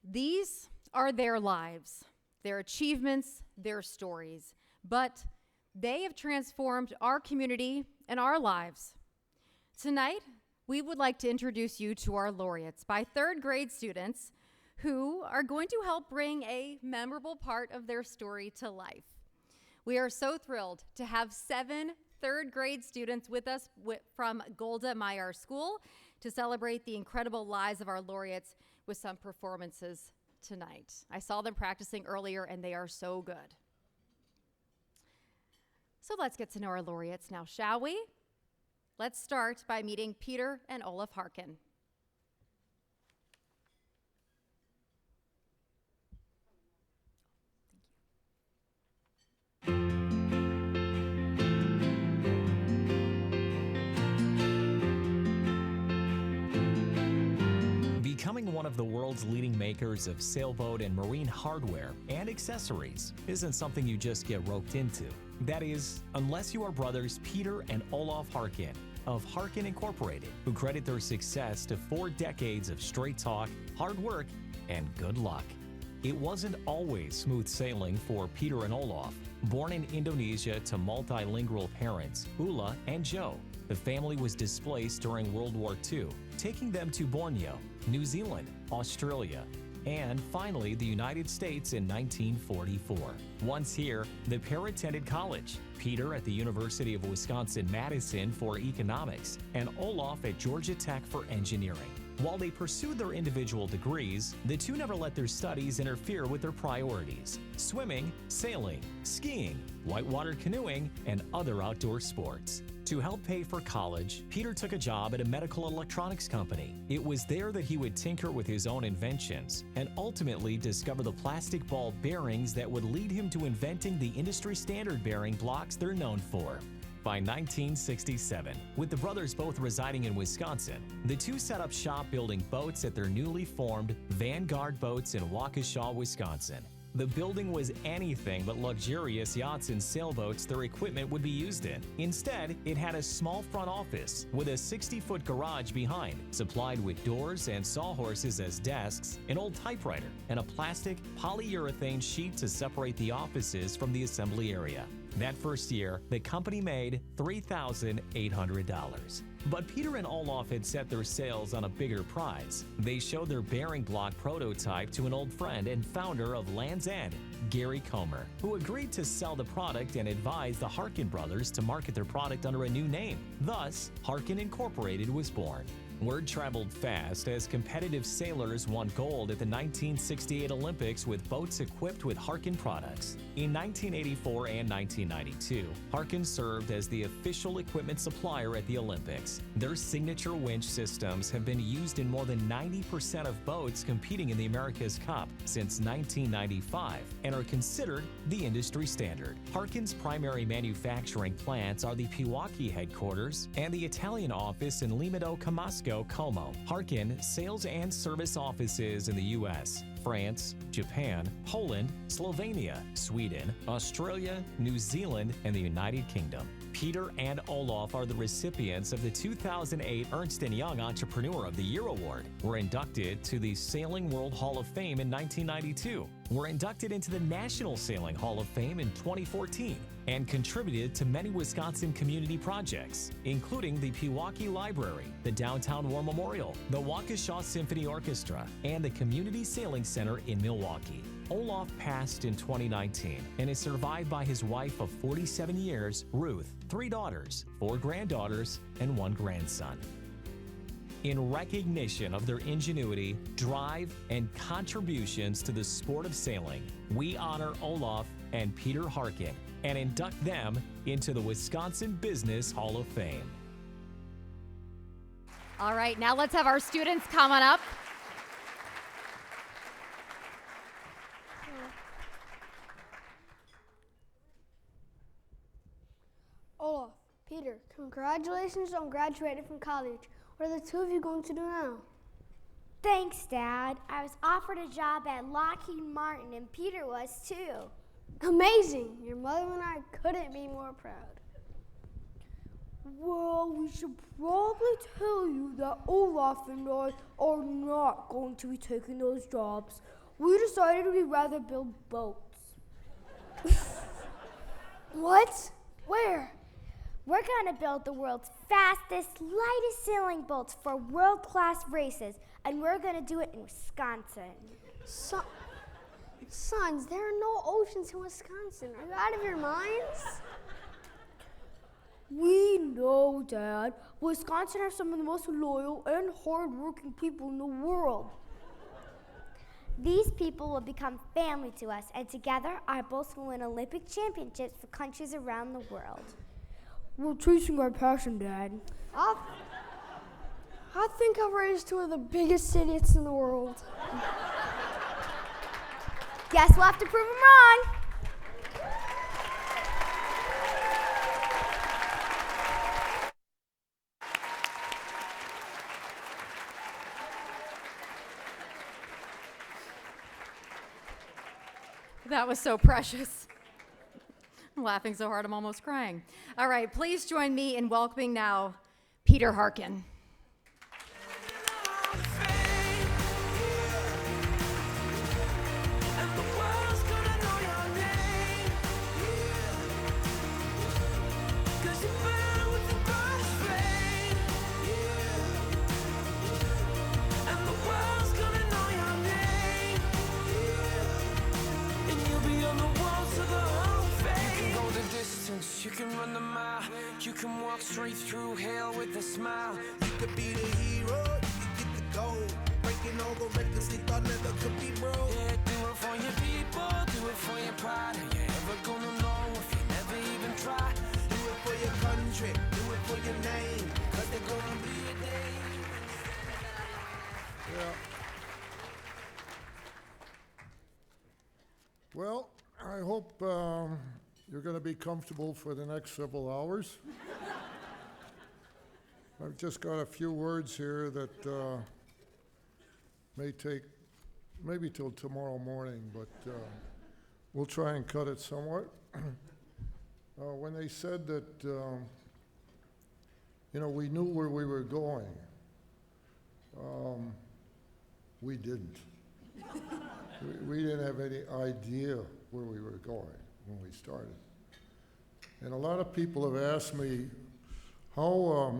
These are their lives, their achievements, their stories, but they have transformed our community and our lives. Tonight, we would like to introduce you to our laureates by third grade students who are going to help bring a memorable part of their story to life. We are so thrilled to have 7 third grade students with us from Golda Meyer School to celebrate the incredible lives of our laureates with some performances tonight. I saw them practicing earlier, and they are so good. So let's get to know our laureates now, shall we? Let's start by meeting Peter and Olaf Harken. Becoming one of the world's leading makers of sailboat and marine hardware and accessories isn't something you just get roped into. That is, unless you are brothers Peter and Olaf Harken of Harken Incorporated, who credit their success to 4 decades of straight talk, hard work, and good luck. It wasn't always smooth sailing for Peter and Olaf. Born in Indonesia to multilingual parents, Ula and Joe, the family was displaced during World War II, taking them to Borneo, New Zealand, Australia, and finally the United States in 1944. Once here, the pair attended college, Peter at the University of Wisconsin-Madison for economics, and Olaf at Georgia Tech for engineering. While they pursued their individual degrees, the two never let their studies interfere with their priorities: swimming, sailing, skiing, whitewater canoeing, and other outdoor sports. To help pay for college, Peter took a job at a medical electronics company. It was there that he would tinker with his own inventions and ultimately discover the plastic ball bearings that would lead him to inventing the industry standard bearing blocks they're known for. By 1967, with the brothers both residing in Wisconsin, the two set up shop building boats at their newly formed Vanguard Boats in Waukesha, Wisconsin. The building was anything but luxurious yachts and sailboats their equipment would be used in. Instead, it had a small front office with a 60-foot garage behind, supplied with doors and sawhorses as desks, an old typewriter, and a plastic polyurethane sheet to separate the offices from the assembly area. That first year, the company made $3,800. But Peter and Olaf had set their sails on a bigger prize. They showed their bearing block prototype to an old friend and founder of Land's End, Gary Comer, who agreed to sell the product and advised the Harken brothers to market their product under a new name. Thus, Harken Incorporated was born. Word traveled fast as competitive sailors won gold at the 1968 Olympics with boats equipped with Harken products. In 1984 and 1992, Harken served as the official equipment supplier at the Olympics. Their signature winch systems have been used in more than 90% of boats competing in the America's Cup since 1995 and are considered the industry standard. Harken's primary manufacturing plants are the Pewaukee headquarters and the Italian office in Limedo, Camasco, Como. Harken sales and service offices in the U.S., France, Japan, Poland, Slovenia, Sweden, Australia, New Zealand, and the United Kingdom. Peter and Olaf are the recipients of the 2008 Ernst & Young Entrepreneur of the Year Award, were inducted to the Sailing World Hall of Fame in 1992, were inducted into the National Sailing Hall of Fame in 2014, and contributed to many Wisconsin community projects, including the Pewaukee Library, the Downtown War Memorial, the Waukesha Symphony Orchestra, and the Community Sailing Center in Milwaukee. Olaf passed in 2019 and is survived by his wife of 47 years, Ruth, 3 daughters, 4 granddaughters, and 1 grandson. In recognition of their ingenuity, drive, and contributions to the sport of sailing, we honor Olaf and Peter Harken and induct them into the Wisconsin Business Hall of Fame. All right, now let's have our students come on up. Olaf, Peter, congratulations on graduating from college. What are the two of you going to do now? Thanks, Dad. I was offered a job at Lockheed Martin, and Peter was too. Amazing. Your mother and I couldn't be more proud. Well, we should probably tell you that Olaf and I are not going to be taking those jobs. We decided we'd rather build boats. What? Where? We're going to build the world's fastest, lightest sailing boats for world-class races, and we're going to do it in Wisconsin. Sons, there are no oceans in Wisconsin. Are you out of your minds? We know, Dad. Wisconsin has some of the most loyal and hard-working people in the world. These people will become family to us, and together our boats will win Olympic championships for countries around the world. We're chasing our passion, Dad. I think I've raised two of the biggest idiots in the world. Guess we'll have to prove them wrong. That was so precious. I'm laughing so hard I'm almost crying. All right, please join me in welcoming now Peter Harken. You can run the mile, you can walk straight through hell with a smile. You could be the hero, you could get the gold. Breaking all the records they thought never could be broke. Yeah, do it for your people, do it for your pride. Are you ever gonna know if you never even try? Do it for your country, do it for your name. Cause there's gonna be a day. Yeah. Well, I hope you're going to be comfortable for the next several hours. I've just got a few words here that may take maybe till tomorrow morning, but we'll try and cut it somewhat. When they said that, we knew where we were going, we didn't. We didn't have any idea where we were going when we started. And a lot of people have asked me, how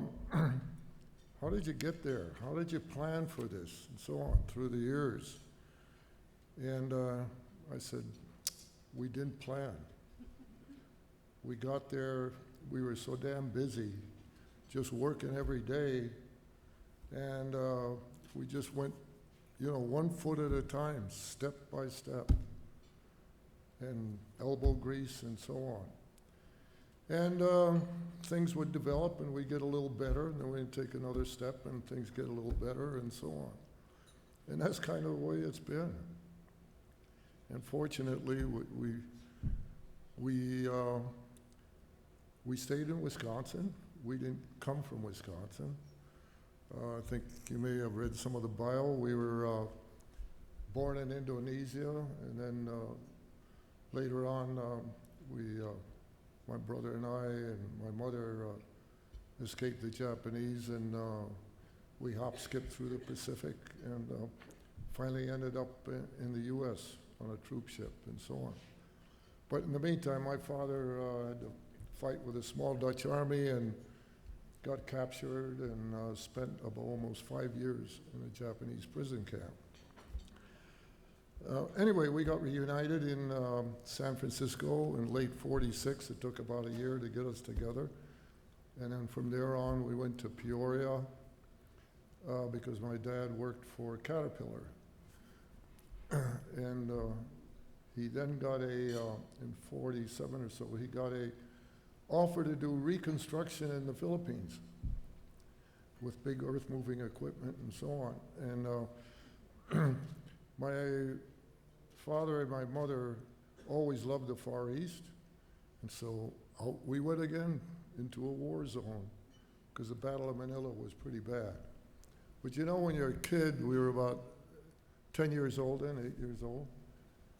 did you get there? How did you plan for this? And so on, through the years. And I said, we didn't plan. We got there, we were so damn busy, just working every day, and we just went, 1 foot at a time, step by step, and elbow grease and so on. And things would develop and we'd get a little better, and then we'd take another step and things get a little better and so on. And that's kind of the way it's been. And fortunately, we stayed in Wisconsin. We didn't come from Wisconsin. I think you may have read some of the bio. We were born in Indonesia, and then later on, my brother and I and my mother escaped the Japanese, and we hop-skipped through the Pacific and finally ended up in the U.S. on a troop ship and so on. But in the meantime, my father had to fight with a small Dutch army and got captured and spent about almost 5 years in a Japanese prison camp. Anyway, we got reunited in San Francisco in late '46. It took about a year to get us together. And then from there on, we went to Peoria because my dad worked for Caterpillar. And he then got in '47 or so, he got a offer to do reconstruction in the Philippines with big earth-moving equipment and so on. And my father and my mother always loved the Far East, and so out we went again into a war zone because the Battle of Manila was pretty bad. But when you're a kid, we were about 10 years old and 8 years old,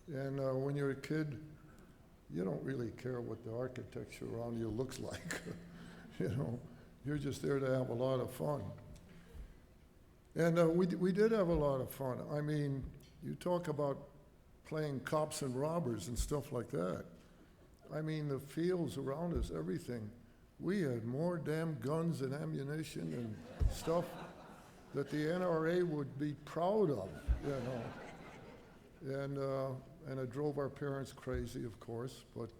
and when you're a kid, you don't really care what the architecture around you looks like. You're just there to have a lot of fun. And we did have a lot of fun. I mean, you talk about playing cops and robbers and stuff like that. I mean, the fields around us, everything. We had more damn guns and ammunition and stuff that the NRA would be proud of, And it drove our parents crazy, of course, but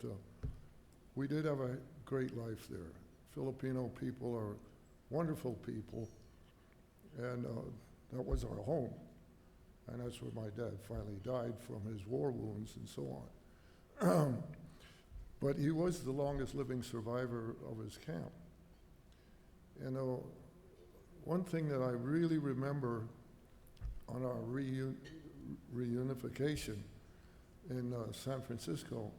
we did have a great life there. Filipino people are wonderful people, and that was our home. And that's where my dad finally died from his war wounds and so on. But he was the longest living survivor of his camp. You know, one thing that I really remember on our reunification in San Francisco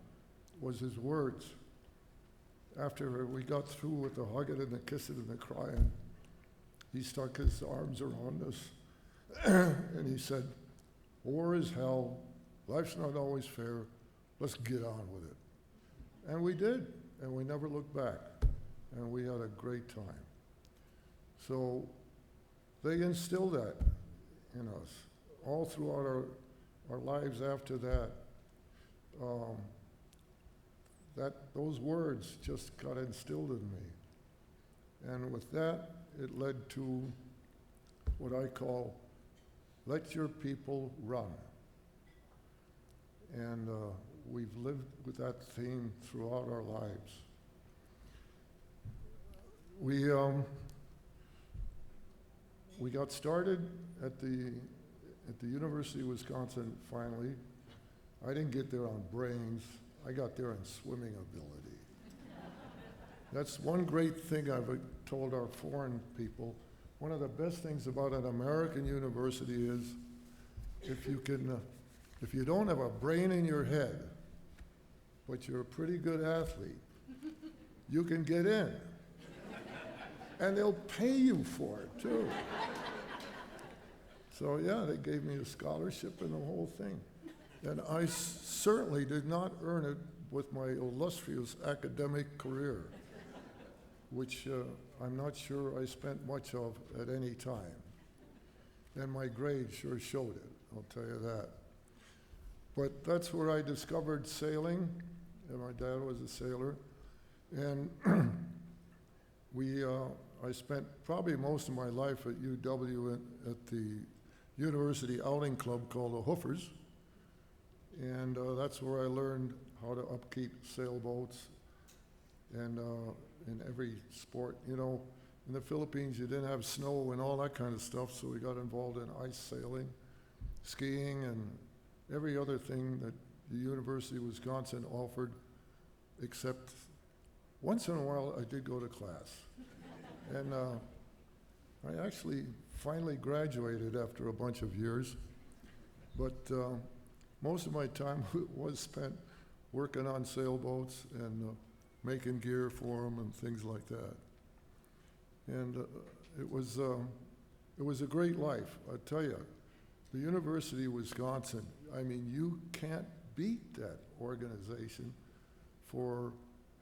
was his words. After we got through with the hugging and the kissing and the crying, he stuck his arms around us and he said, "War is hell, life's not always fair, let's get on with it." And we did, and we never looked back, and we had a great time. So they instilled that in us all throughout our lives after that. Those words just got instilled in me. And with that, it led to what I call, let your people run. And we've lived with that theme throughout our lives. We got started at the University of Wisconsin finally. I didn't get there on brains, I got there on swimming ability. That's one great thing I've told our foreign people. One of the best things about an American university is if you don't have a brain in your head, but you're a pretty good athlete, you can get in. And they'll pay you for it too. So yeah, they gave me a scholarship and the whole thing. And I certainly did not earn it with my illustrious academic career, which I'm not sure I spent much of at any time. And my grades sure showed it, I'll tell you that. But that's where I discovered sailing, and my dad was a sailor. And I spent probably most of my life at UW at the University Outing Club called the Hoofers. And that's where I learned how to upkeep sailboats and in every sport. You know, in the Philippines you didn't have snow and all that kind of stuff, so we got involved in ice sailing, skiing, and every other thing that the University of Wisconsin offered, except once in a while I did go to class. And I actually finally graduated after a bunch of years, but most of my time was spent working on sailboats and making gear for them and things like that. And it was a great life, I tell you. The University of Wisconsin, I mean, you can't beat that organization for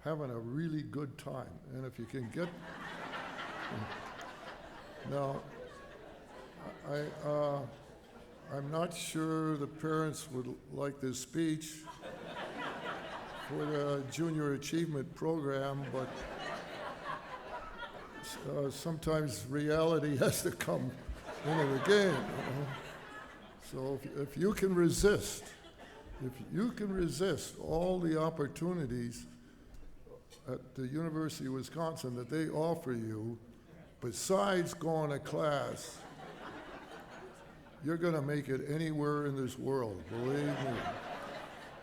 having a really good time. And if you can get, now, I'm not sure the parents would like this speech for the Junior Achievement Program, but sometimes reality has to come into the game. You know? So if you can resist all the opportunities at the University of Wisconsin that they offer you, besides going to class, you're going to make it anywhere in this world, believe me.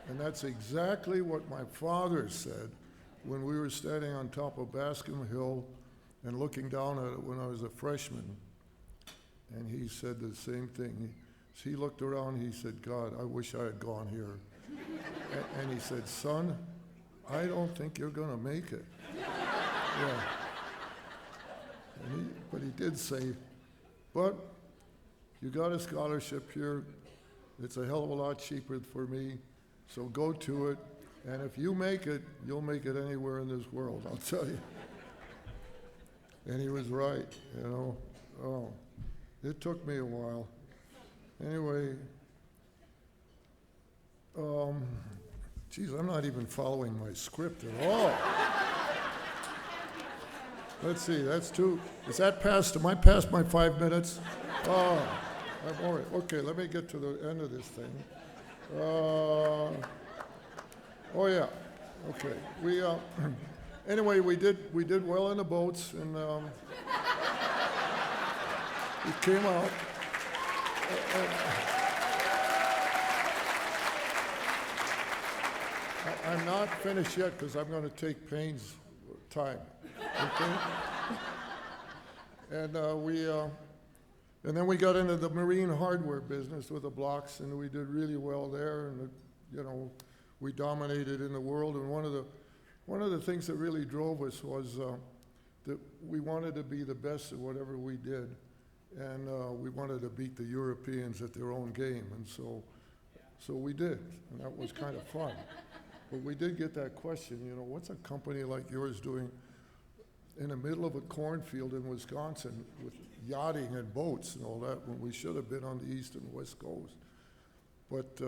And that's exactly what my father said when we were standing on top of Bascom Hill and looking down at it when I was a freshman. And he said the same thing. He looked around, he said, "God, I wish I had gone here." And he said, "Son, I don't think you're going to make it." Yeah. But he did say, "But you got a scholarship here. It's a hell of a lot cheaper for me, so go to it. And if you make it, you'll make it anywhere in this world, I'll tell you." And he was right, you know. Oh, it took me a while. Anyway, geez, I'm not even following my script at all. Let's see, that's two. Is that past? Am I past my 5 minutes? Oh, I'm all right. Okay, let me get to the end of this thing. Oh yeah. Okay. Anyway, we did well in the boats, and we came out. I'm not finished yet because I'm going to take Payne's time. Okay? And and then we got into the marine hardware business with the blocks, and we did really well there. And we dominated in the world. And one of the things that really drove us was that we wanted to be the best at whatever we did, and we wanted to beat the Europeans at their own game. And so we did, and that was kind of fun. But we did get that question, what's a company like yours doing in the middle of a cornfield in Wisconsin with yachting and boats and all that when we should have been on the east and west coast? But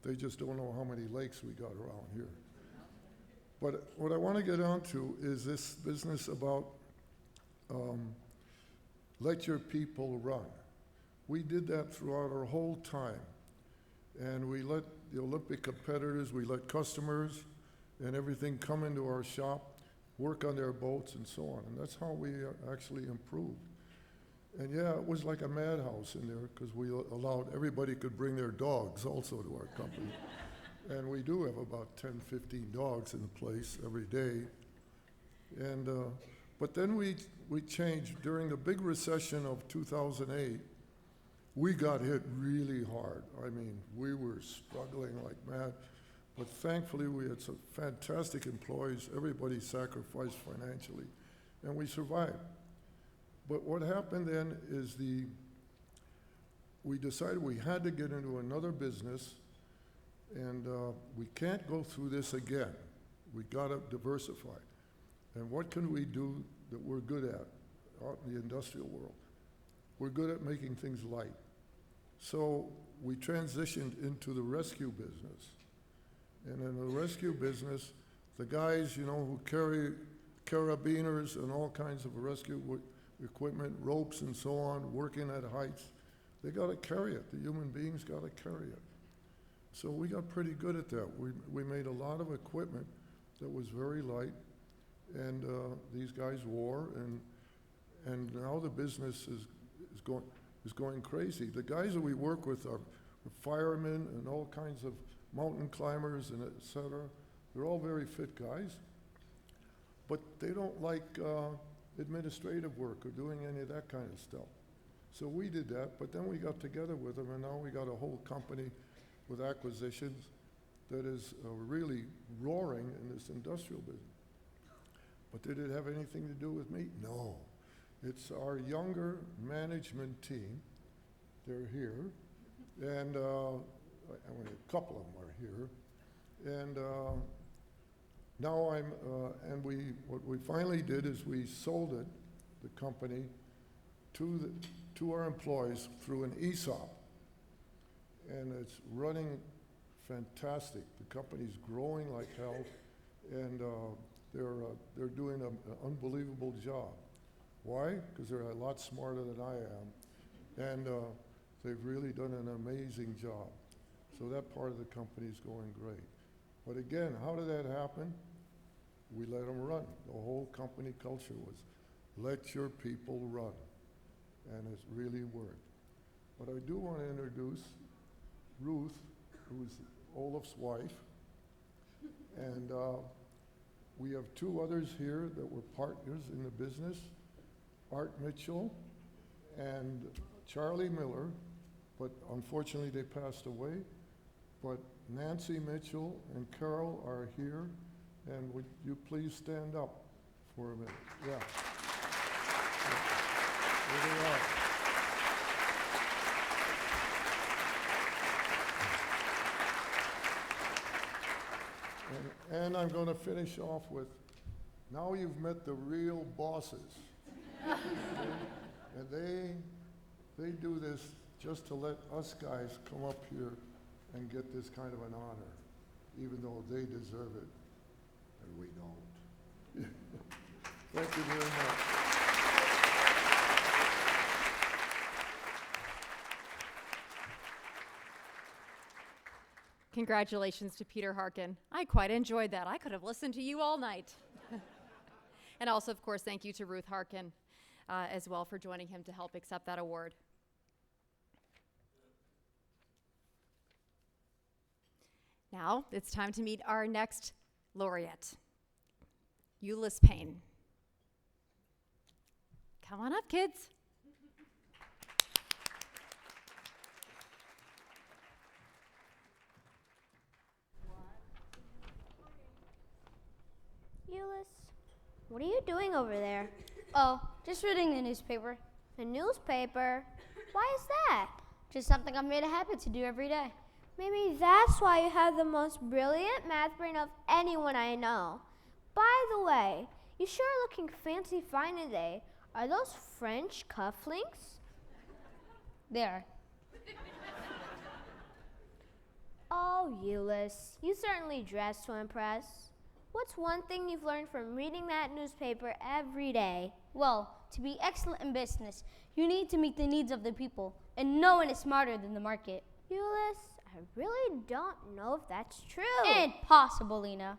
they just don't know how many lakes we got around here. But what I want to get onto is this business about let your people run. We did that throughout our whole time. And we let the Olympic competitors, we let customers and everything come into our shop, work on their boats and so on. And that's how we actually improved. And yeah, it was like a madhouse in there because we allowed everybody could bring their dogs also to our company. And we do have about 10, 15 dogs in the place every day. And, but then we changed. During the big recession of 2008, we got hit really hard. I mean, we were struggling like mad. But thankfully, we had some fantastic employees. Everybody sacrificed financially, and we survived. But what happened then is we decided we had to get into another business, and we can't go through this again. We got to diversify. And what can we do that we're good at out in the industrial world? We're good at making things light. So we transitioned into the rescue business. And in the rescue business, the guys, who carry carabiners and all kinds of rescue equipment, ropes and so on, working at heights, they got to carry it. The human beings got to carry it. So we got pretty good at that. We made a lot of equipment that was very light, and these guys wore, and now the business is going crazy. The guys that we work with are firemen and all kinds of mountain climbers and et cetera. They're all very fit guys, but they don't like administrative work or doing any of that kind of stuff. So we did that, but then we got together with them, and now we got a whole company with acquisitions that is really roaring in this industrial business. But did it have anything to do with me? No. It's our younger management team. They're here, and a couple of them are here. And now what we finally did is we sold it, the company, to our employees through an ESOP. And it's running fantastic. The company's growing like hell, and they're doing an unbelievable job. Why? Because they're a lot smarter than I am, and they've really done an amazing job. So that part of the company is going great. But again, how did that happen? We let them run. The whole company culture was, let your people run. And it's really worked. But I do want to introduce Ruth, who's Olaf's wife. And we have two others here that were partners in the business, Art Mitchell and Charlie Miller, but unfortunately they passed away. But Nancy Mitchell and Carol are here, and would you please stand up for a minute? Yeah. Here they are. And I'm going to finish off with, now you've met the real bosses. Okay? And they do this just to let us guys come up here and get this kind of an honor, even though they deserve it, and we don't. Thank you very much. Congratulations to Peter Harken. I quite enjoyed that. I could have listened to you all night. And also, of course, thank you to Ruth Harken as well for joining him to help accept that award. Now Now it's time to meet our next laureate, Ulice Payne. Come on up, kids. Ulice, what are you doing over there? Oh, just reading the newspaper. The newspaper? Why is that? Just something I've made a habit to do every day. Maybe that's why you have the most brilliant math brain of anyone I know. By the way, you sure are looking fancy fine today. Are those French cufflinks? They are. Oh, Ulice, you certainly dress to impress. What's one thing you've learned from reading that newspaper every day? Well, to be excellent in business, you need to meet the needs of the people, and no one is smarter than the market. Ulice, I really don't know if that's true. Impossible, Lena.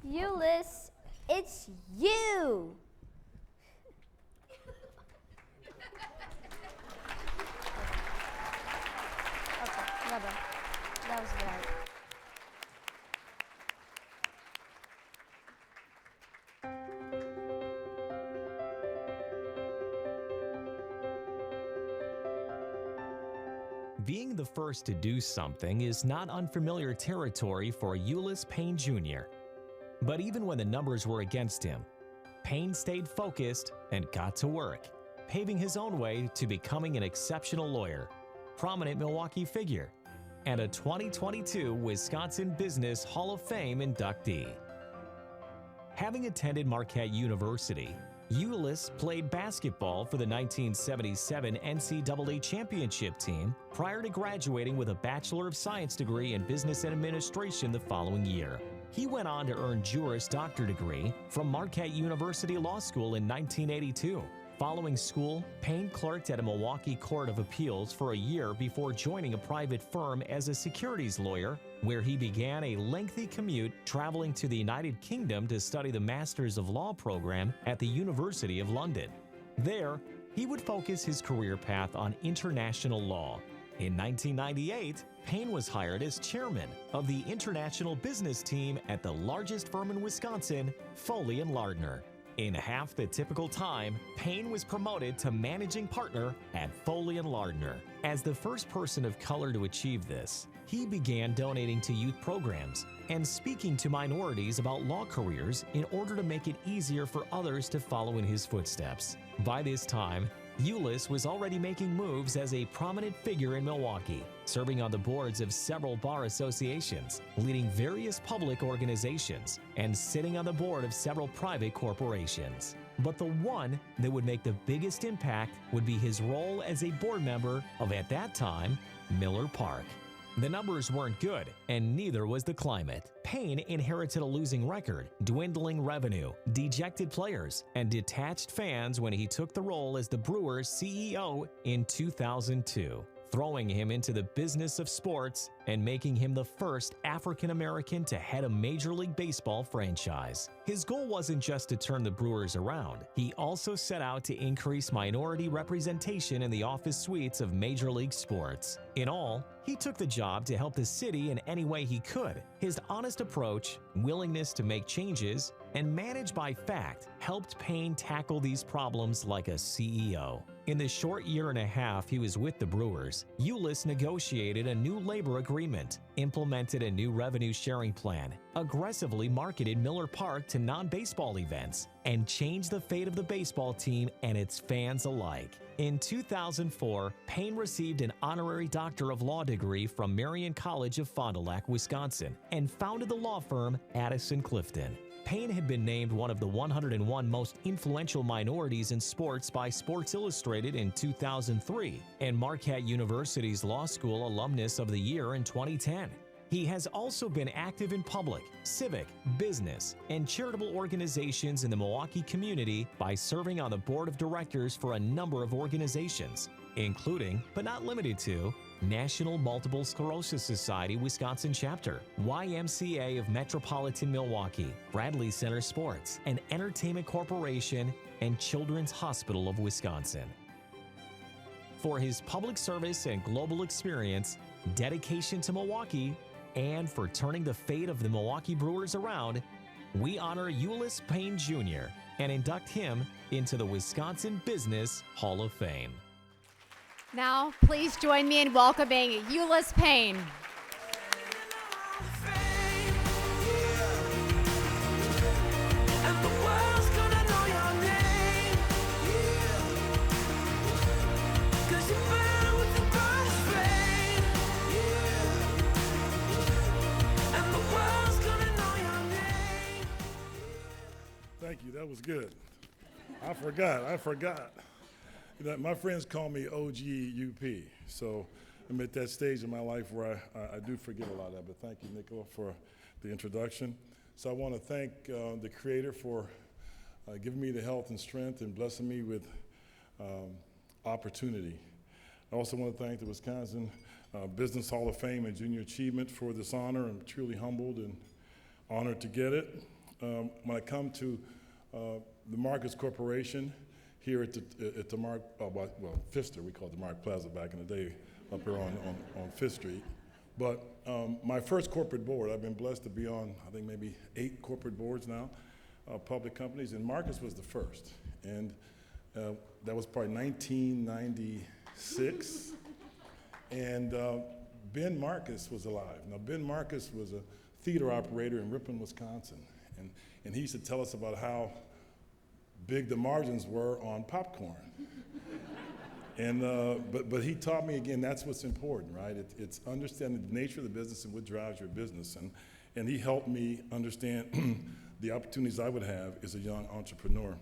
Ulice, it's you. Okay, well done. That was right. Being the first to do something is not unfamiliar territory for Ulice Payne Jr. But even when the numbers were against him, Payne stayed focused and got to work, paving his own way to becoming an exceptional lawyer, prominent Milwaukee figure, and a 2022 Wisconsin Business Hall of Fame inductee. Having attended Marquette University, Ulice played basketball for the 1977 NCAA championship team prior to graduating with a Bachelor of Science degree in Business and Administration the following year. He went on to earn Juris Doctor degree from Marquette University Law School in 1982. Following school, Payne clerked at a Milwaukee Court of Appeals for a year before joining a private firm as a securities lawyer, where he began a lengthy commute traveling to the United Kingdom to study the Masters of Law program at the University of London. There, he would focus his career path on international law. In 1998, Payne was hired as chairman of the international business team at the largest firm in Wisconsin, Foley & Lardner. In half the typical time, Payne was promoted to managing partner at Foley & Lardner. As the first person of color to achieve this, he began donating to youth programs and speaking to minorities about law careers in order to make it easier for others to follow in his footsteps. By this time, Ulice was already making moves as a prominent figure in Milwaukee, serving on the boards of several bar associations, leading various public organizations, and sitting on the board of several private corporations. But the one that would make the biggest impact would be his role as a board member of, at that time, Miller Park. The numbers weren't good, and neither was the climate. Payne inherited a losing record, dwindling revenue, dejected players, and detached fans when he took the role as the Brewers' CEO in 2002, throwing him into the business of sports and making him the first African-American to head a Major League Baseball franchise. His goal wasn't just to turn the Brewers around. He also set out to increase minority representation in the office suites of Major League sports. In all, he took the job to help the city in any way he could. His honest approach, willingness to make changes, and manage by fact helped Payne tackle these problems like a CEO. In the short year and a half he was with the Brewers, Ulice negotiated a new labor agreement, implemented a new revenue sharing plan, aggressively marketed Miller Park to non-baseball events, and changed the fate of the baseball team and its fans alike. In 2004, Payne received an honorary Doctor of Law degree from Marion College of Fond du Lac, Wisconsin, and founded the law firm Addison Clifton. Payne had been named one of the 101 most influential minorities in sports by Sports Illustrated in 2003 and Marquette University's Law School Alumnus of the Year in 2010. He has also been active in public, civic, business, and charitable organizations in the Milwaukee community by serving on the board of directors for a number of organizations, including, but not limited to, National Multiple Sclerosis Society Wisconsin Chapter, YMCA of Metropolitan Milwaukee, Bradley Center Sports, and Entertainment Corporation, and Children's Hospital of Wisconsin. For his public service and global experience, dedication to Milwaukee, And for turning the fate of the Milwaukee Brewers around, we honor Ulice Payne Jr. and induct him into the Wisconsin Business Hall of Fame. Now, please join me in welcoming Ulice Payne. Thank you. That was good. I forgot. You know, my friends call me OG-UP, so I'm at that stage in my life where I do forget a lot of that, but thank you, Nicola, for the introduction. So I want to thank the Creator for giving me the health and strength and blessing me with opportunity. I also want to thank the Wisconsin Business Hall of Fame and Junior Achievement for this honor. I'm truly humbled and honored to get it. When I come to the Marcus Corporation here at the Pfister, we called it the Mark Plaza back in the day, up here on Fifth Street. But my first corporate board, I've been blessed to be on, I think maybe 8 corporate boards now, public companies, and Marcus was the first. And that was probably 1996. And Ben Marcus was alive. Now, Ben Marcus was a theater operator in Ripon, Wisconsin. And he used to tell us about how big the margins were on popcorn. And but he taught me, again, that's what's important, right? It's understanding the nature of the business and what drives your business. And he helped me understand the opportunities I would have as a young entrepreneur.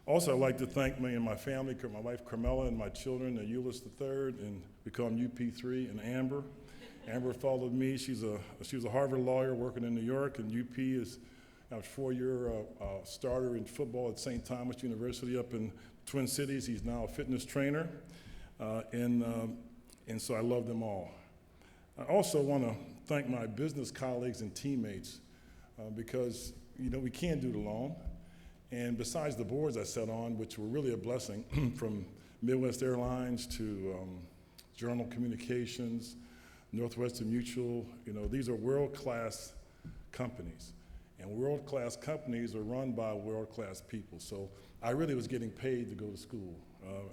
Also, I'd like to thank me and my family, my wife Carmela and my children, Ulice III, and we call him UP3, and Amber. Amber followed me. She was a Harvard lawyer working in New York, and UP is a 4-year starter in football at St. Thomas University up in Twin Cities. He's now a fitness trainer, and so I love them all. I also want to thank my business colleagues and teammates because, you know, we can't do it alone. And besides the boards I sat on, which were really a blessing, from Midwest Airlines to Journal Communications, Northwestern Mutual, you know, these are world-class companies. And world-class companies are run by world-class people. So I really was getting paid to go to school.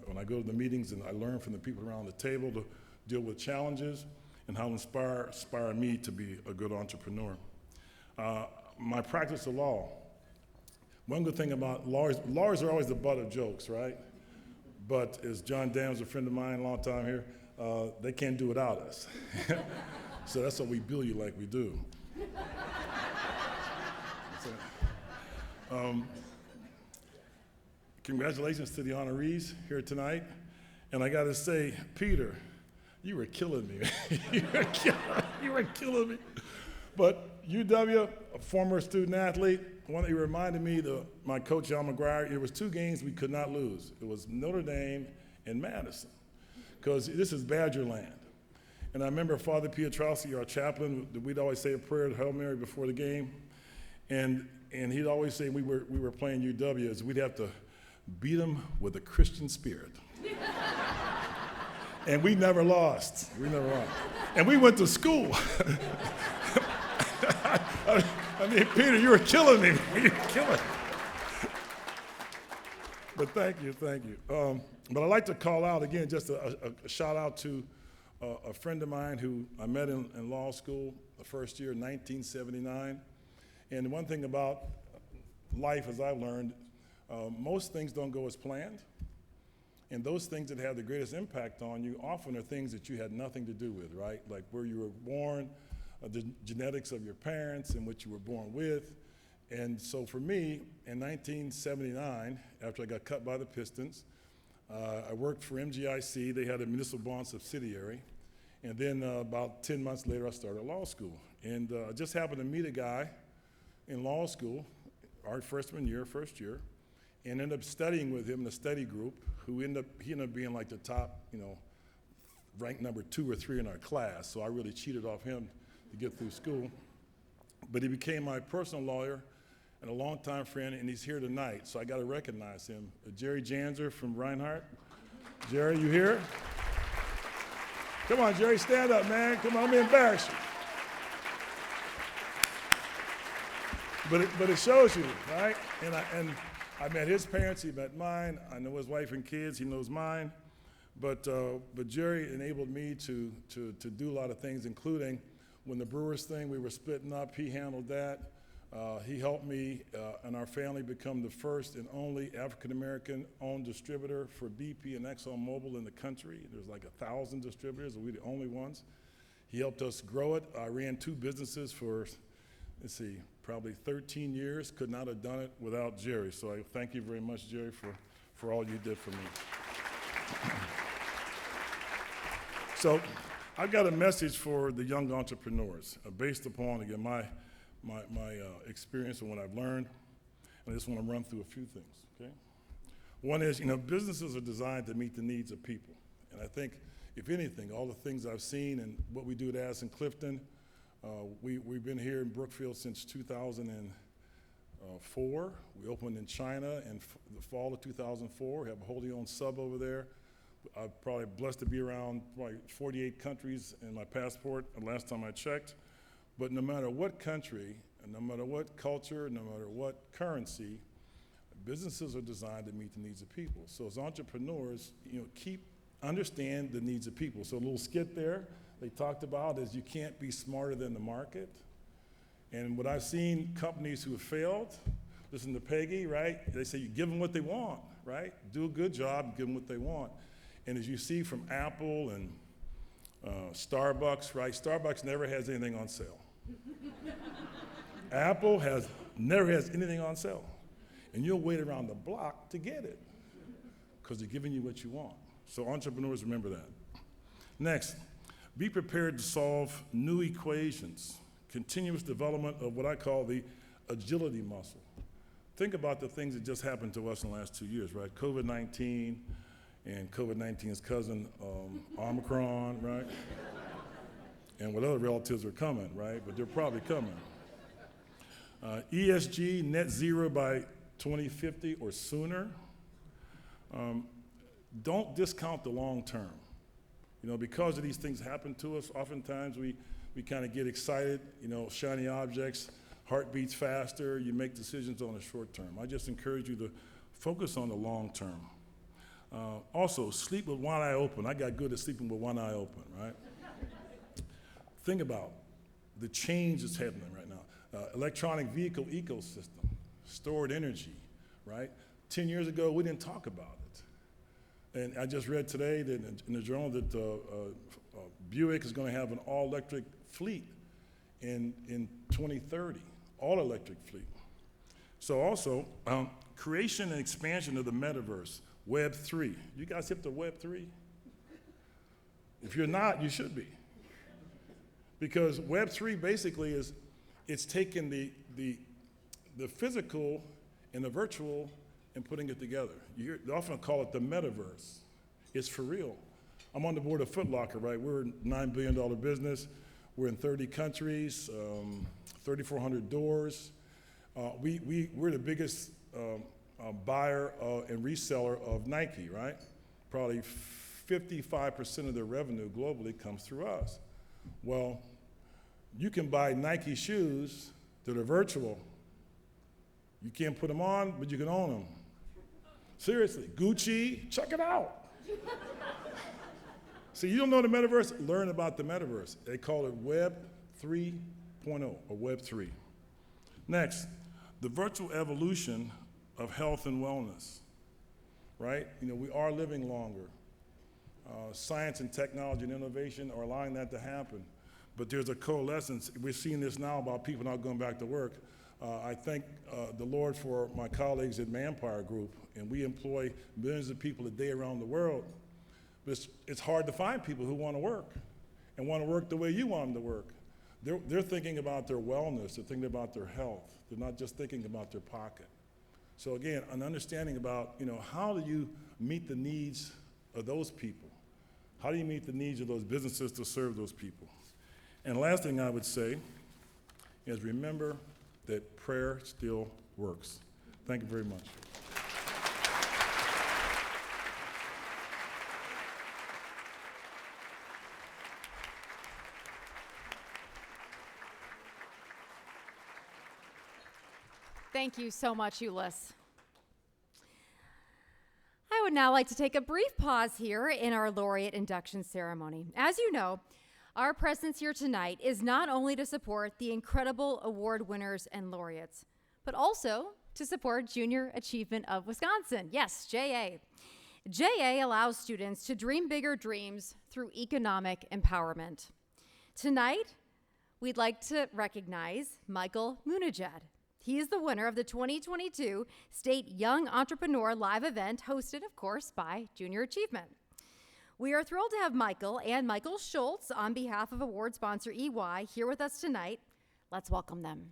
When I go to the meetings and I learn from the people around the table to deal with challenges and how to inspire me to be a good entrepreneur. My practice of law. One good thing about lawyers are always the butt of jokes, right? But as John Dams, a friend of mine, a long time here, they can't do without us. So that's why we bill you like we do. Congratulations to the honorees here tonight. And I got to say, Peter, you were killing me. you were killing me. But UW, a former student athlete, one that reminded me, my coach, Al McGuire, it was 2 games we could not lose. It was Notre Dame and Madison, because this is Badger land. And I remember Father Pietrowski, our chaplain, we'd always say a prayer to Hail Mary before the game. And he'd always say we were playing UW is we'd have to beat them with a Christian spirit. And we never lost. And we went to school. I mean, Peter, you were killing me. You were killing me. But thank you. But I'd like to call out, again, just a shout out to a friend of mine who I met in law school the first year in 1979. And one thing about life, as I've learned, most things don't go as planned. And those things that have the greatest impact on you often are things that you had nothing to do with, right? Like where you were born, the genetics of your parents and what you were born with. And so for me, in 1979, after I got cut by the Pistons, I worked for MGIC. They had a municipal bond subsidiary. And then about 10 months later, I started law school. And I just happened to meet a guy in law school, our first year, and ended up studying with him in a study group, he ended up being like the top, ranked number 2 or 3 in our class. So I really cheated off him to get through school. But he became my personal lawyer and a longtime friend, and he's here tonight, so I got to recognize him. Jerry Janzer from Reinhardt. Jerry, you here? Come on, Jerry, stand up, man. Come on, let me embarrass you. but it shows you, right? And I met his parents, he met mine. I know his wife and kids, he knows mine. But Jerry enabled me to do a lot of things, including when the Brewers thing, we were splitting up, he handled that. He helped me and our family become the first and only African-American owned distributor for BP and ExxonMobil in the country. There's like 1,000 distributors, and we're the only ones. He helped us grow it. I ran 2 businesses for, let's see, probably 13 years. Could not have done it without Jerry. So I thank you very much, Jerry, for all you did for me. So I've got a message for the young entrepreneurs based upon, again, my experience and what I've learned. And I just want to run through a few things, okay? One is, businesses are designed to meet the needs of people. And I think, if anything, all the things I've seen and what we do at Addison Clifton, we've been here in Brookfield since 2004. We opened in China in the fall of 2004. We have a wholly owned sub over there. I'm probably blessed to be around probably 48 countries in my passport, the last time I checked. But no matter what country, and no matter what culture, no matter what currency, businesses are designed to meet the needs of people. So as entrepreneurs, understand the needs of people. So a little skit there they talked about is you can't be smarter than the market. And what I've seen companies who have failed, listen to Peggy, right? They say you give them what they want, right? Do a good job, give them what they want. And as you see from Apple and Starbucks, right? Starbucks never has anything on sale. Apple never has anything on sale. And you'll wait around the block to get it because they're giving you what you want. So entrepreneurs, remember that. Next, be prepared to solve new equations, continuous development of what I call the agility muscle. Think about the things that just happened to us in the last 2 years, right? COVID-19 and COVID-19's cousin, Omicron, right? And what other relatives are coming, right? But they're probably coming. ESG, net zero by 2050 or sooner. Don't discount the long term. Because of these things happen to us, oftentimes we kind of get excited, shiny objects, heart beats faster, you make decisions on the short term. I just encourage you to focus on the long term. Also, sleep with one eye open. I got good at sleeping with one eye open, right? Think about the change that's happening right now. Electronic vehicle ecosystem, stored energy, right? 10 years ago, we didn't talk about it. And I just read today that in the journal that Buick is going to have an all-electric fleet in 2030, all-electric fleet. So also, creation and expansion of the metaverse, Web 3. You guys hip to Web 3? If you're not, you should be. Because Web 3 basically it's taking the physical and the virtual and putting it together. They often call it the metaverse. It's for real. I'm on the board of Foot Locker, right? We're a $9 billion business. We're in 30 countries, 3,400 doors. We're the biggest buyer and reseller of Nike, right? Probably 55% of their revenue globally comes through us. Well, you can buy Nike shoes that are virtual. You can't put them on, but you can own them. Seriously, Gucci, check it out. So you don't know the metaverse? Learn about the metaverse. They call it Web 3.0 or Web 3. Next, the virtual evolution of health and wellness, right? We are living longer. Science and technology and innovation are allowing that to happen. But there's a coalescence. We're seeing this now about people not going back to work. I thank the Lord for my colleagues at Manpower Group, and we employ millions of people a day around the world. But it's hard to find people who want to work and want to work the way you want them to work. They're thinking about their wellness. They're thinking about their health. They're not just thinking about their pocket. So again, an understanding about, how do you meet the needs of those people? How do you meet the needs of those businesses to serve those people? And the last thing I would say is remember that prayer still works. Thank you very much. Thank you so much, Ulice. I would now like to take a brief pause here in our laureate induction ceremony. As you know, our presence here tonight is not only to support the incredible award winners and laureates, but also to support Junior Achievement of Wisconsin. Yes, JA. JA allows students to dream bigger dreams through economic empowerment. Tonight, we'd like to recognize Michael Mounajjed. He is the winner of the 2022 State Young Entrepreneur Live event, hosted, of course, by Junior Achievement. We are thrilled to have Michael and Michael Schultz, on behalf of award sponsor EY, here with us tonight. Let's welcome them.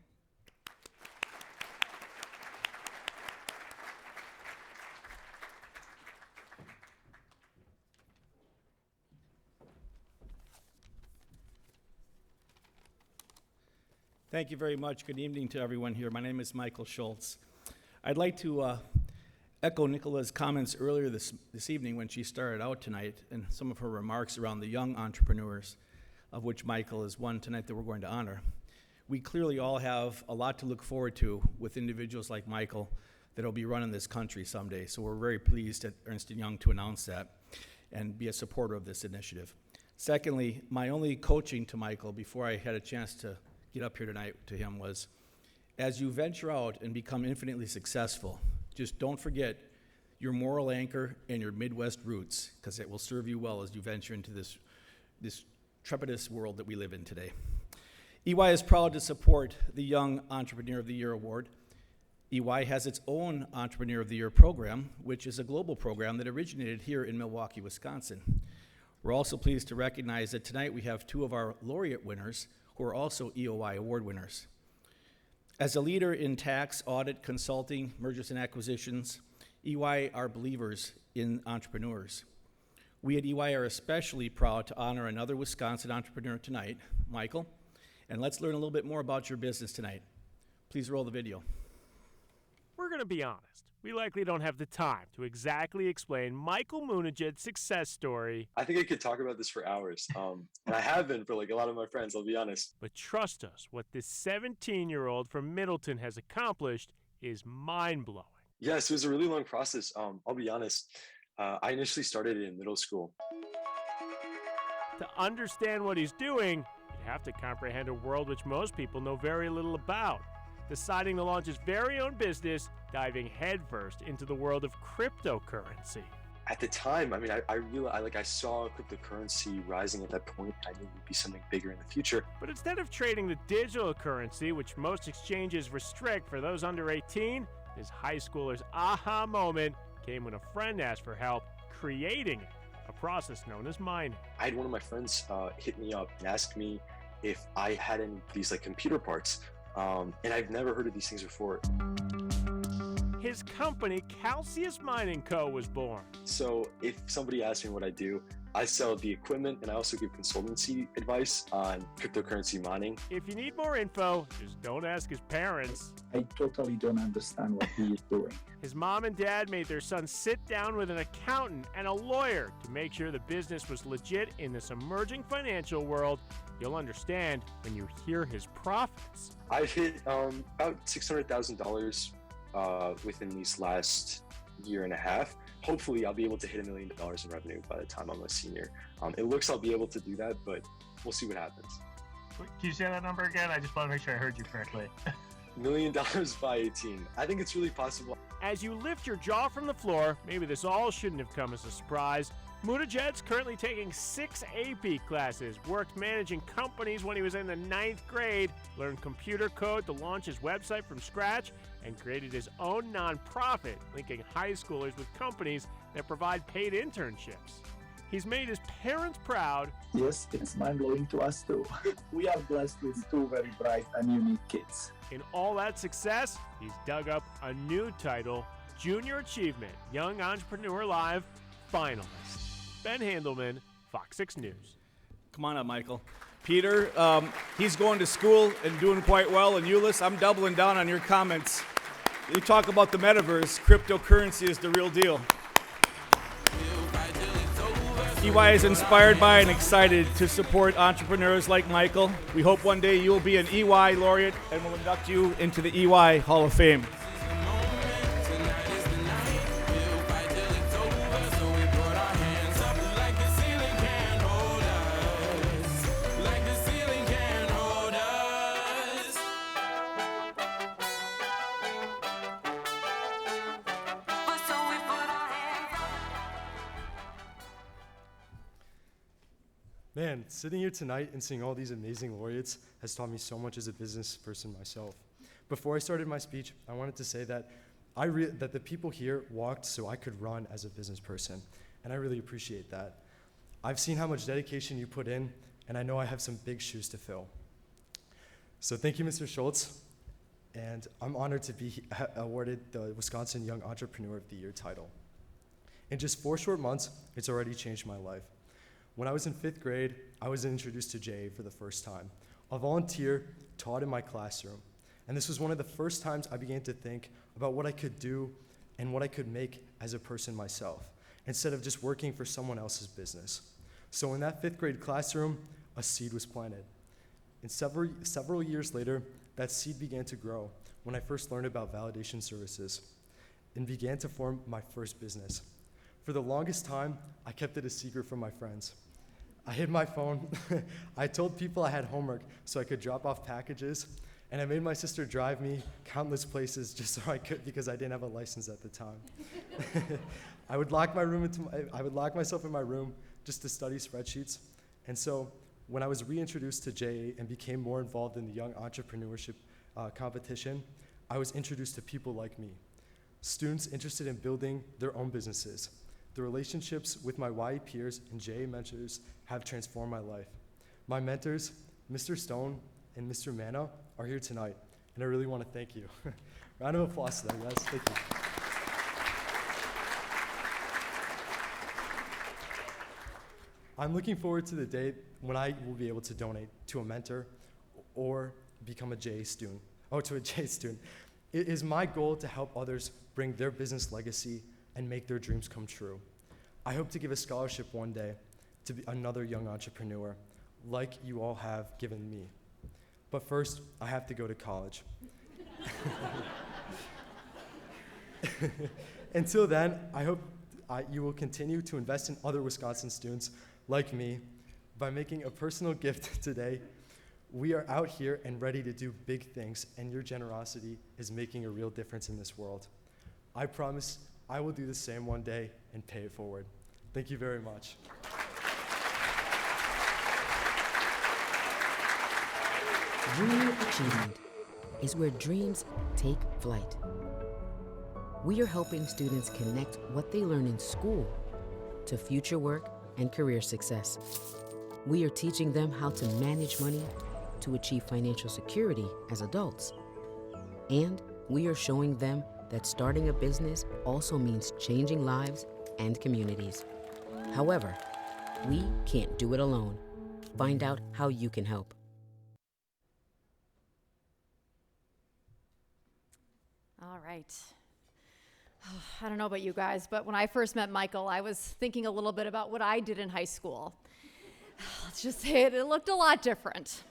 Thank you very much. Good evening to everyone here. My name is Michael Schultz. I'd like to echo Nicola's comments earlier this evening when she started out tonight, and some of her remarks around the young entrepreneurs, of which Michael is one tonight that we're going to honor. We clearly all have a lot to look forward to with individuals like Michael that will be running this country someday. So we're very pleased at Ernst & Young to announce that and be a supporter of this initiative. Secondly, my only coaching to Michael before I had a chance to get up here tonight to him was, as you venture out and become infinitely successful, just don't forget your moral anchor and your Midwest roots, because it will serve you well as you venture into this trepidous world that we live in today. EY is proud to support the Young Entrepreneur of the Year Award. EY has its own Entrepreneur of the Year program, which is a global program that originated here in Milwaukee, Wisconsin. We're also pleased to recognize that tonight we have two of our laureate winners who are also EOI award winners. As a leader in tax, audit, consulting, mergers and acquisitions, EY are believers in entrepreneurs. We at EY are especially proud to honor another Wisconsin entrepreneur tonight, Michael, and let's learn a little bit more about your business tonight. Please roll the video. We're going to be honest. We likely don't have the time to exactly explain Michael Mounajjed's success story. I think I could talk about this for hours, and I have been for like a lot of my friends, I'll be honest. But trust us, what this 17-year-old from Middleton has accomplished is mind-blowing. Yes, it was a really long process. I'll be honest. I initially started in middle school. To understand what he's doing, you'd have to comprehend a world which most people know very little about. Deciding to launch his very own business, diving headfirst into the world of cryptocurrency. At the time, I mean, I realized, I saw cryptocurrency rising at that point. I knew it would be something bigger in the future. But instead of trading the digital currency, which most exchanges restrict for those under 18, his high schooler's aha moment came when a friend asked for help creating it, a process known as mining. I had one of my friends hit me up and ask me if I had any of these like computer parts. And I've never heard of these things before. His company, Calcius Mining Co., was born. So if somebody asks me what I do, I sell the equipment and I also give consultancy advice on cryptocurrency mining. If you need more info, just don't ask his parents. I totally don't understand what he is doing. His mom and dad made their son sit down with an accountant and a lawyer to make sure the business was legit in this emerging financial world. You'll understand when you hear his profits. I've hit about $600,000 within these last year and a half. Hopefully I'll be able to hit $1 million in revenue by the time I'm a senior. It looks I'll be able to do that, but we'll see what happens. Wait, can you say that number again? I just want to make sure I heard you correctly. $1 million by 18. I think it's really possible. As you lift your jaw from the floor, maybe this all shouldn't have come as a surprise. Mounajjed's currently taking 6 AP classes, worked managing companies when he was in the 9th grade, learned computer code to launch his website from scratch, and created his own nonprofit, linking high schoolers with companies that provide paid internships. He's made his parents proud. Yes, it's mind-blowing to us too. We are blessed with 2 very bright and unique kids. In all that success, he's dug up a new title, Junior Achievement Young Entrepreneur Live finalist. Ben Handelman, Fox 6 News. Come on up, Michael. Peter, he's going to school and doing quite well. And Ulice, I'm doubling down on your comments. You talk about the metaverse, cryptocurrency is the real deal. EY is inspired by and excited to support entrepreneurs like Michael. We hope one day you will be an EY laureate and will induct you into the EY Hall of Fame. Man, sitting here tonight and seeing all these amazing laureates has taught me so much as a business person myself. Before I started my speech, I wanted to say that that the people here walked so I could run as a business person, and I really appreciate that. I've seen how much dedication you put in, and I know I have some big shoes to fill. So thank you, Mr. Schultz, and I'm honored to be awarded the Wisconsin Young Entrepreneur of the Year title. In just 4 short months, it's already changed my life. When I was in 5th grade, I was introduced to JA for the first time. A volunteer taught in my classroom, and this was one of the first times I began to think about what I could do and what I could make as a person myself, instead of just working for someone else's business. So in that 5th grade classroom, a seed was planted. And several years later, that seed began to grow when I first learned about validation services and began to form my first business. For the longest time, I kept it a secret from my friends. I hid my phone. I told people I had homework so I could drop off packages, and I made my sister drive me countless places just so I could, because I didn't have a license at the time. I would lock myself in my room just to study spreadsheets. And so when I was reintroduced to JA and became more involved in the young entrepreneurship competition, I was introduced to people like me, students interested in building their own businesses. The relationships with my YE peers and JA mentors have transformed my life. My mentors, Mr. Stone and Mr. Manna, are here tonight, and I really want to thank you. Round of applause to them, guys. Thank you. I'm looking forward to the day when I will be able to donate to a mentor or become a JA student, It is my goal to help others bring their business legacy and make their dreams come true. I hope to give a scholarship one day to be another young entrepreneur, like you all have given me. But first, I have to go to college. Until then, I hope you will continue to invest in other Wisconsin students like me by making a personal gift today. We are out here and ready to do big things, and your generosity is making a real difference in this world. I promise I will do the same one day and pay it forward. Thank you very much. Junior Achievement is where dreams take flight. We are helping students connect what they learn in school to future work and career success. We are teaching them how to manage money to achieve financial security as adults. And we are showing them that starting a business also means changing lives and communities. However, we can't do it alone. Find out how you can help. All right. I don't know about you guys, but when I first met Michael, I was thinking a little bit about what I did in high school. Let's just say it looked a lot different,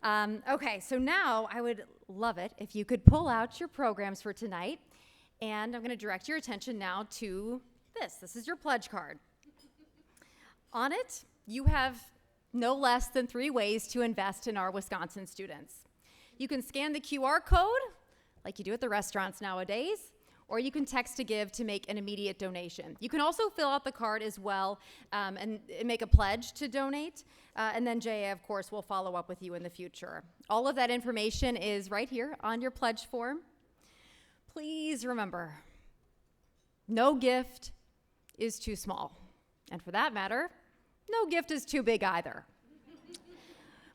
Okay, so now I would love it if you could pull out your programs for tonight, and I'm going to direct your attention now to this. This is your pledge card. On it, you have no less than 3 ways to invest in our Wisconsin students. You can scan the QR code, like you do at the restaurants nowadays, or you can text to give to make an immediate donation. You can also fill out the card as well and make a pledge to donate, and then JA, of course, will follow up with you in the future. All of that information is right here on your pledge form. Please remember, no gift is too small, and for that matter, no gift is too big either.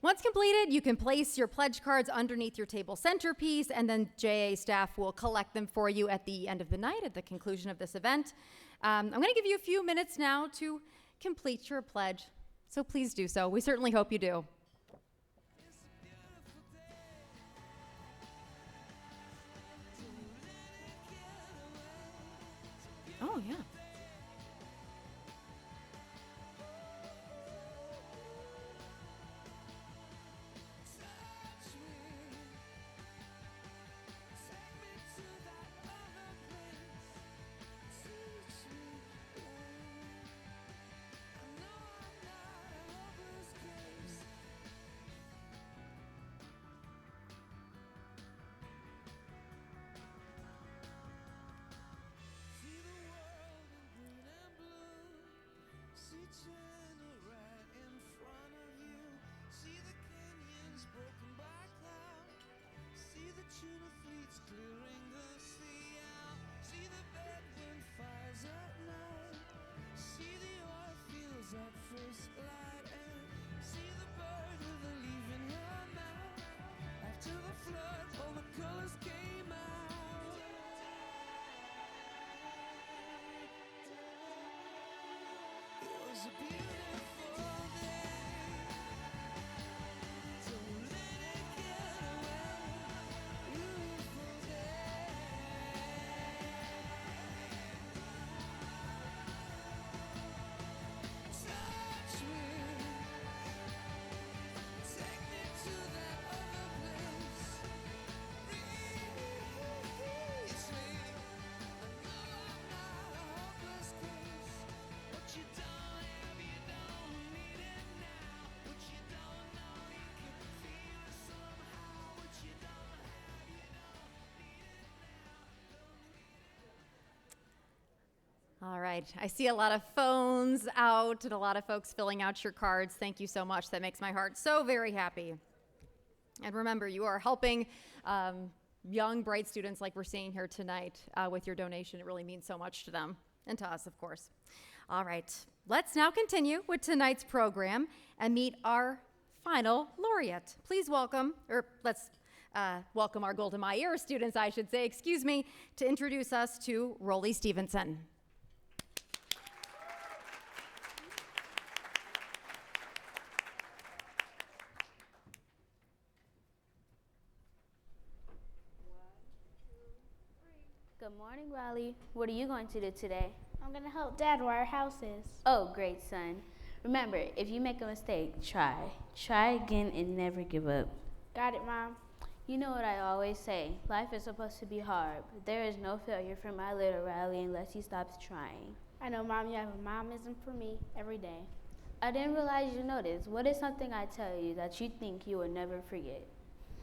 Once completed, you can place your pledge cards underneath your table centerpiece, and then JA staff will collect them for you at the end of the night, at the conclusion of this event. I'm going to give you a few minutes now to complete your pledge, so please do so. We certainly hope you do. Oh, yeah. All right, I see a lot of phones out and a lot of folks filling out your cards. Thank you so much. That makes my heart so very happy. And remember, you are helping young, bright students like we're seeing here tonight with your donation. It really means so much to them and to us, of course. All right, let's now continue with tonight's program and meet our final laureate. Please welcome, or let's welcome our Golden My Ear students, I should say, excuse me, to introduce us to Rollie Stephenson. Good morning, Rollie. What are you going to do today? I'm going to help Dad wire houses. Oh, great, son. Remember, if you make a mistake, try. Try again and never give up. Got it, Mom. You know what I always say. Life is supposed to be hard, but there is no failure for my little Rollie unless he stops trying. I know, Mom. You have a momism for me every day. I didn't realize you noticed. What is something I tell you that you think you will never forget?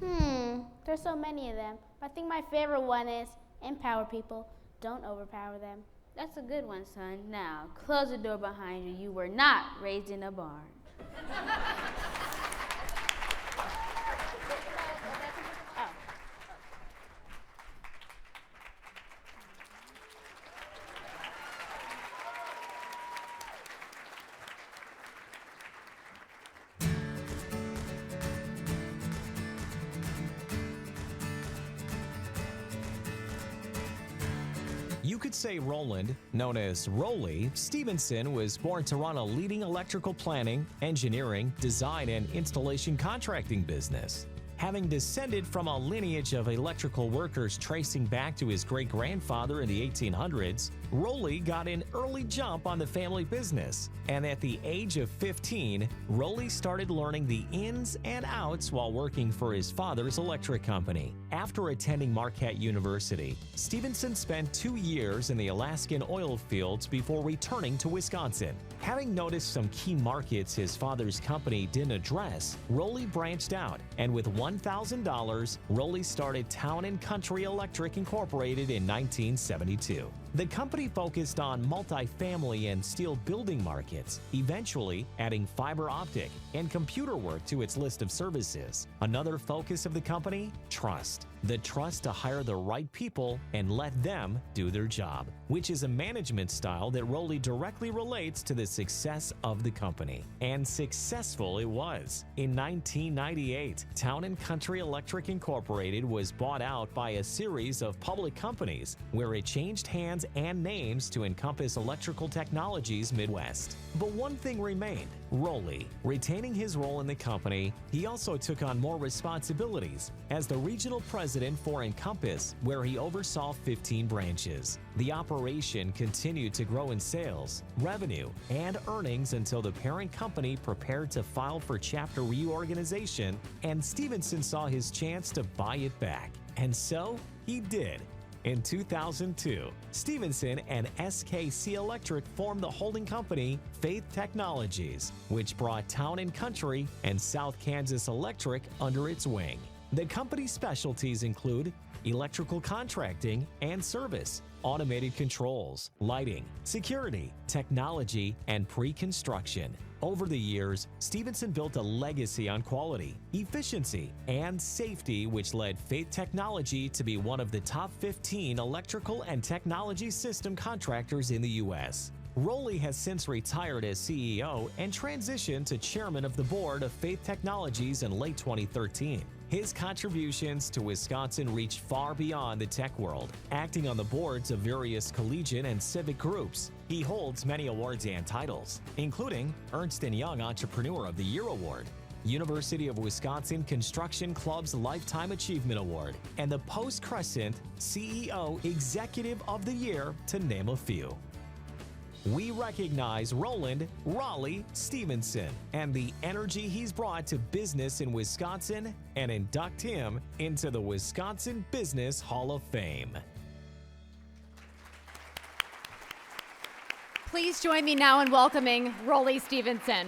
There's so many of them. I think my favorite one is empower people. Don't overpower them. That's a good one, son. Now, close the door behind you. You were not raised in a barn. You could say Roland, known as Rollie Stephenson, was born to run a leading electrical planning, engineering, design, and installation contracting business. Having descended from a lineage of electrical workers tracing back to his great-grandfather in the 1800s, Rollie got an early jump on the family business. And at the age of 15, Rollie started learning the ins and outs while working for his father's electric company. After attending Marquette University, Stephenson spent 2 years in the Alaskan oil fields before returning to Wisconsin. Having noticed some key markets his father's company didn't address, Rollie branched out, and with $1,000, Rollie started Town & Country Electric Incorporated in 1972. The company focused on multifamily and steel building markets, eventually adding fiber optic and computer work to its list of services. Another focus of the company? Trust. The trust to hire the right people and let them do their job, which is a management style that Rollie directly relates to the success of the company. And successful it was. In 1998, Town & Country Electric Incorporated was bought out by a series of public companies where it changed hands and names to encompass Electrical Technologies Midwest. But one thing remained. Rollie. Retaining his role in the company, he also took on more responsibilities as the regional president for Encompass, where he oversaw 15 branches. The operation continued to grow in sales, revenue, and earnings until the parent company prepared to file for chapter reorganization, and Stephenson saw his chance to buy it back. And so he did. In 2002, Stephenson and SKC Electric formed the holding company Faith Technologies, which brought Town & Country and South Kansas Electric under its wing. The company's specialties include electrical contracting and service, automated controls, lighting, security, technology, and pre-construction. Over the years, Stephenson built a legacy on quality, efficiency, and safety, which led Faith Technology to be one of the top 15 electrical and technology system contractors in the U.S. Rollie has since retired as CEO and transitioned to chairman of the board of Faith Technologies in late 2013. His contributions to Wisconsin reach far beyond the tech world, acting on the boards of various collegiate and civic groups, He holds many awards and titles, including Ernst & Young Entrepreneur of the Year Award, University of Wisconsin Construction Club's Lifetime Achievement Award, and the Post Crescent CEO Executive of the Year, to name a few. We recognize Rollie Stephenson and the energy he's brought to business in Wisconsin and induct him into the Wisconsin Business Hall of Fame. Please join me now in welcoming Rollie Stephenson.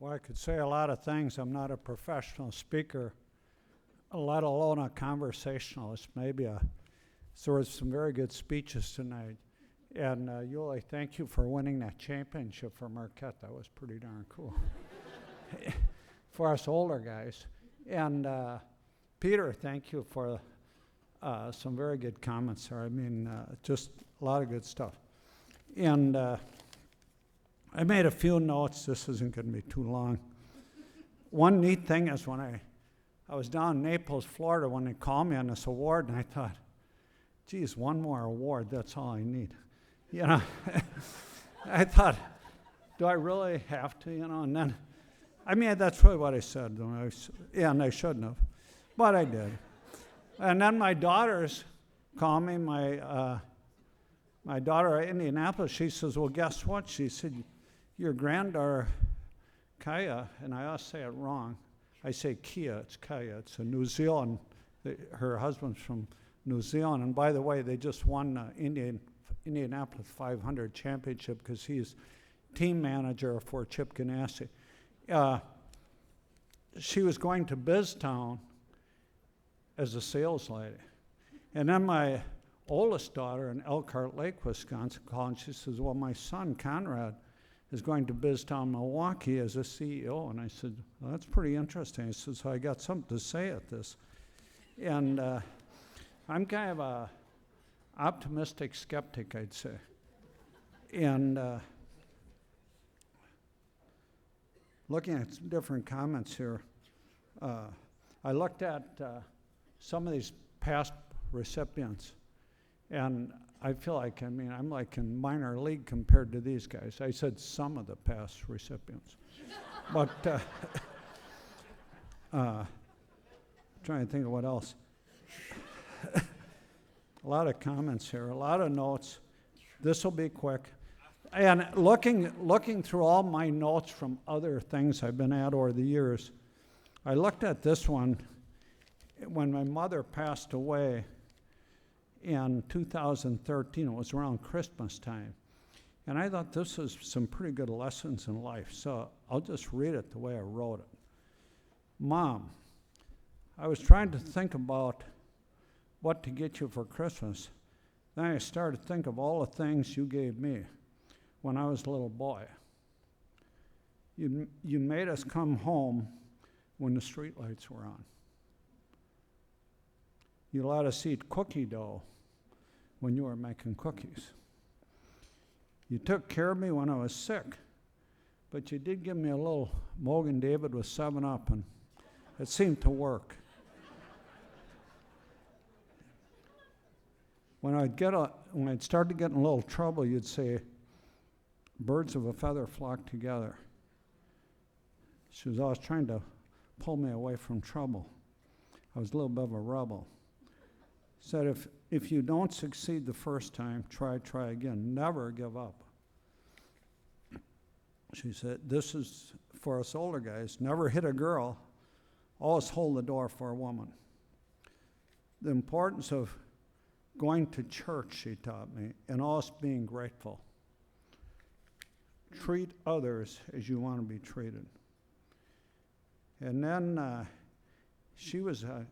Well, I could say a lot of things. I'm not a professional speaker, let alone a conversationalist. So there's some very good speeches tonight. And Ulice, thank you for winning that championship for Marquette. That was pretty darn cool for us older guys. And Peter, thank you for some very good comments there. I mean, just a lot of good stuff. And I made a few notes. This isn't going to be too long. One neat thing is when I was down in Naples, Florida, when they called me on this award, and I thought, geez, one more award, that's all I need. You know, I thought, do I really have to, you know? And then, I mean, that's really what I said. And I shouldn't have, but I did. And then my daughters called me, my daughter at Indianapolis, she says, well, guess what? She said, your granddaughter, Kaya, and I always say it wrong. I say Kia, it's Kaya. It's a New Zealand. Her husband's from New Zealand. And by the way, they just won the Indianapolis 500 championship because he's team manager for Chip Ganassi. She was going to Biztown as a sales lady. And then my oldest daughter in Elkhart Lake, Wisconsin, called and she says, well, my son, Conrad, is going to Biztown, Milwaukee as a CEO. And I said, well, that's pretty interesting. I said, so I got something to say at this. And I'm kind of a optimistic skeptic, I'd say. And looking at some different comments here, I looked at some of these past recipients. And I feel like, I mean, I'm like in minor league compared to these guys. I said some of the past recipients. But trying to think of what else. A lot of comments here, a lot of notes. This will be quick. And looking through all my notes from other things I've been at over the years, I looked at this one when my mother passed away. In 2013, it was around Christmas time. And I thought this was some pretty good lessons in life, so I'll just read it the way I wrote it. Mom, I was trying to think about what to get you for Christmas. Then I started to think of all the things you gave me when I was a little boy. You made us come home when the streetlights were on. You let us eat cookie dough when you were making cookies. You took care of me when I was sick, but you did give me a little Mogan David with 7-Up, and it seemed to work. When I'd start to get in a little trouble, you'd say, birds of a feather flock together. She was always trying to pull me away from trouble. I was a little bit of a rebel. Said, if you don't succeed the first time, try again. Never give up. She said, this is for us older guys. Never hit a girl. Always hold the door for a woman. The importance of going to church, she taught me, and always being grateful. Treat others as you want to be treated. And then she was a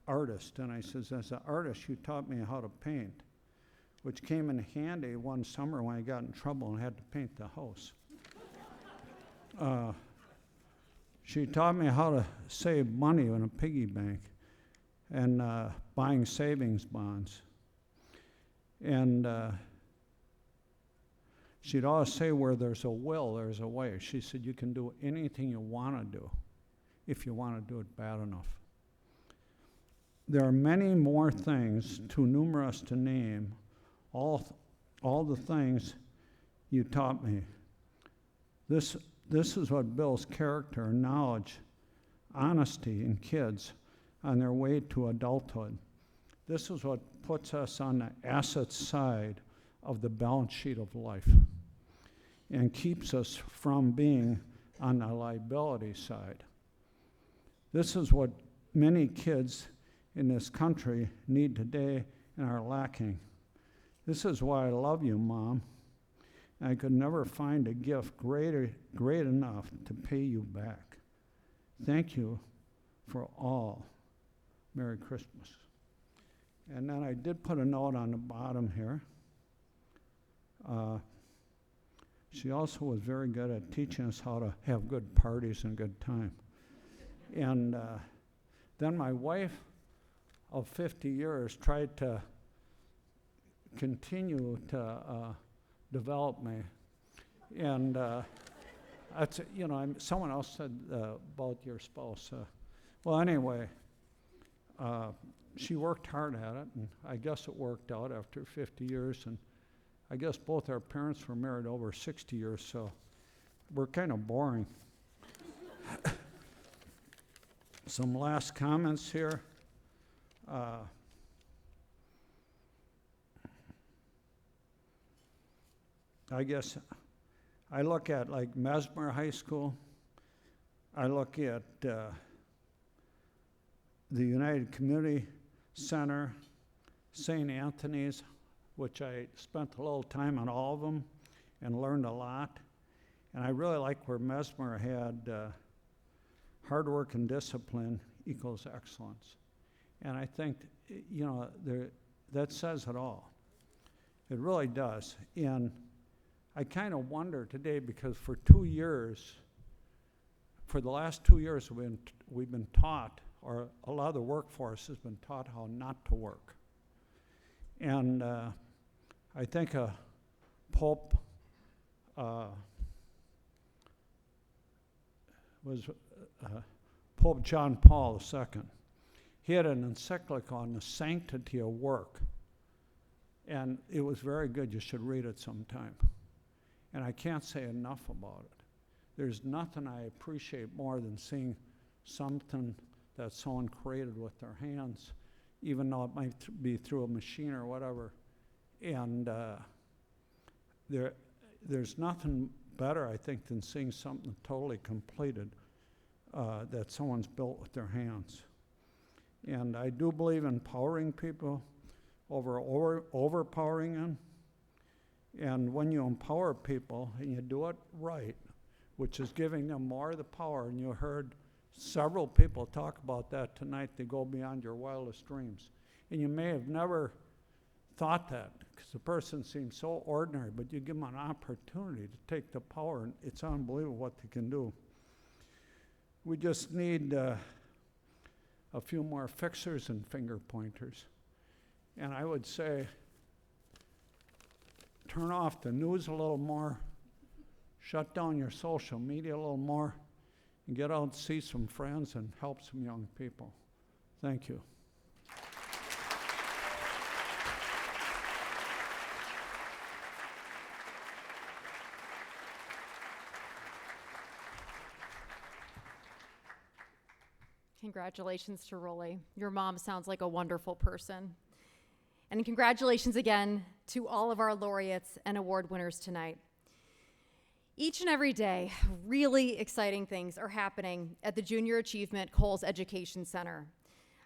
artist, and I says, as an artist, you taught me how to paint, which came in handy one summer when I got in trouble and had to paint the house. She taught me how to save money in a piggy bank and buying savings bonds. And she'd always say, where there's a will, there's a way. She said, you can do anything you want to do if you want to do it bad enough. There are many more things, too numerous to name, all the things you taught me. This is what builds character and knowledge, honesty in kids on their way to adulthood. This is what puts us on the asset side of the balance sheet of life and keeps us from being on the liability side. This is what many kids in this country need today and are lacking. This is why I love you, Mom. I could never find a gift great enough to pay you back. Thank you for all. Merry Christmas. And then I did put a note on the bottom here. She also was very good at teaching us how to have good parties and good time. And then my wife of 50 years tried to continue to develop me. And that's, someone else said about your spouse. Well, anyway, she worked hard at it, and I guess it worked out after 50 years. And I guess both our parents were married over 60 years, so we're kind of boring. Some last comments here. I guess I look at like Mesmer High School. I look at the United Community Center, St. Anthony's, which I spent a little time on all of them and learned a lot. And I really like where Mesmer had hard work and discipline equals excellence. And I think, that says it all. It really does. And I kind of wonder today, because for the last 2 years, we've been taught, or a lot of the workforce has been taught how not to work. And I think Pope Pope John Paul II. He had an encyclical on the sanctity of work, and it was very good. You should read it sometime. And I can't say enough about it. There's nothing I appreciate more than seeing something that someone created with their hands, even though it might be through a machine or whatever. And there's nothing better, I think, than seeing something totally completed that someone's built with their hands. And I do believe in empowering people over overpowering them. And when you empower people and you do it right, which is giving them more of the power, and you heard several people talk about that tonight, they go beyond your wildest dreams. And you may have never thought that, because the person seems so ordinary, but you give them an opportunity to take the power, and it's unbelievable what they can do. We just need a few more fixers and finger pointers. And I would say, turn off the news a little more, shut down your social media a little more, and get out and see some friends and help some young people. Thank you. Congratulations to Rollie. Your mom sounds like a wonderful person. And congratulations again to all of our laureates and award winners tonight. Each and every day, really exciting things are happening at the Junior Achievement Coles Education Center.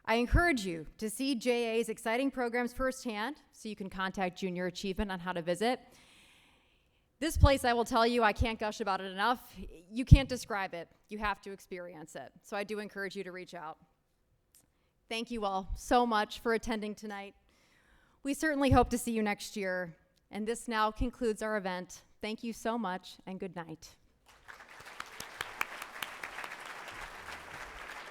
I encourage you to see JA's exciting programs firsthand, so you can contact Junior Achievement on how to visit. This place, I will tell you, I can't gush about it enough. You can't describe it. You have to experience it. So I do encourage you to reach out. Thank you all so much for attending tonight. We certainly hope to see you next year. And this now concludes our event. Thank you so much, and good night.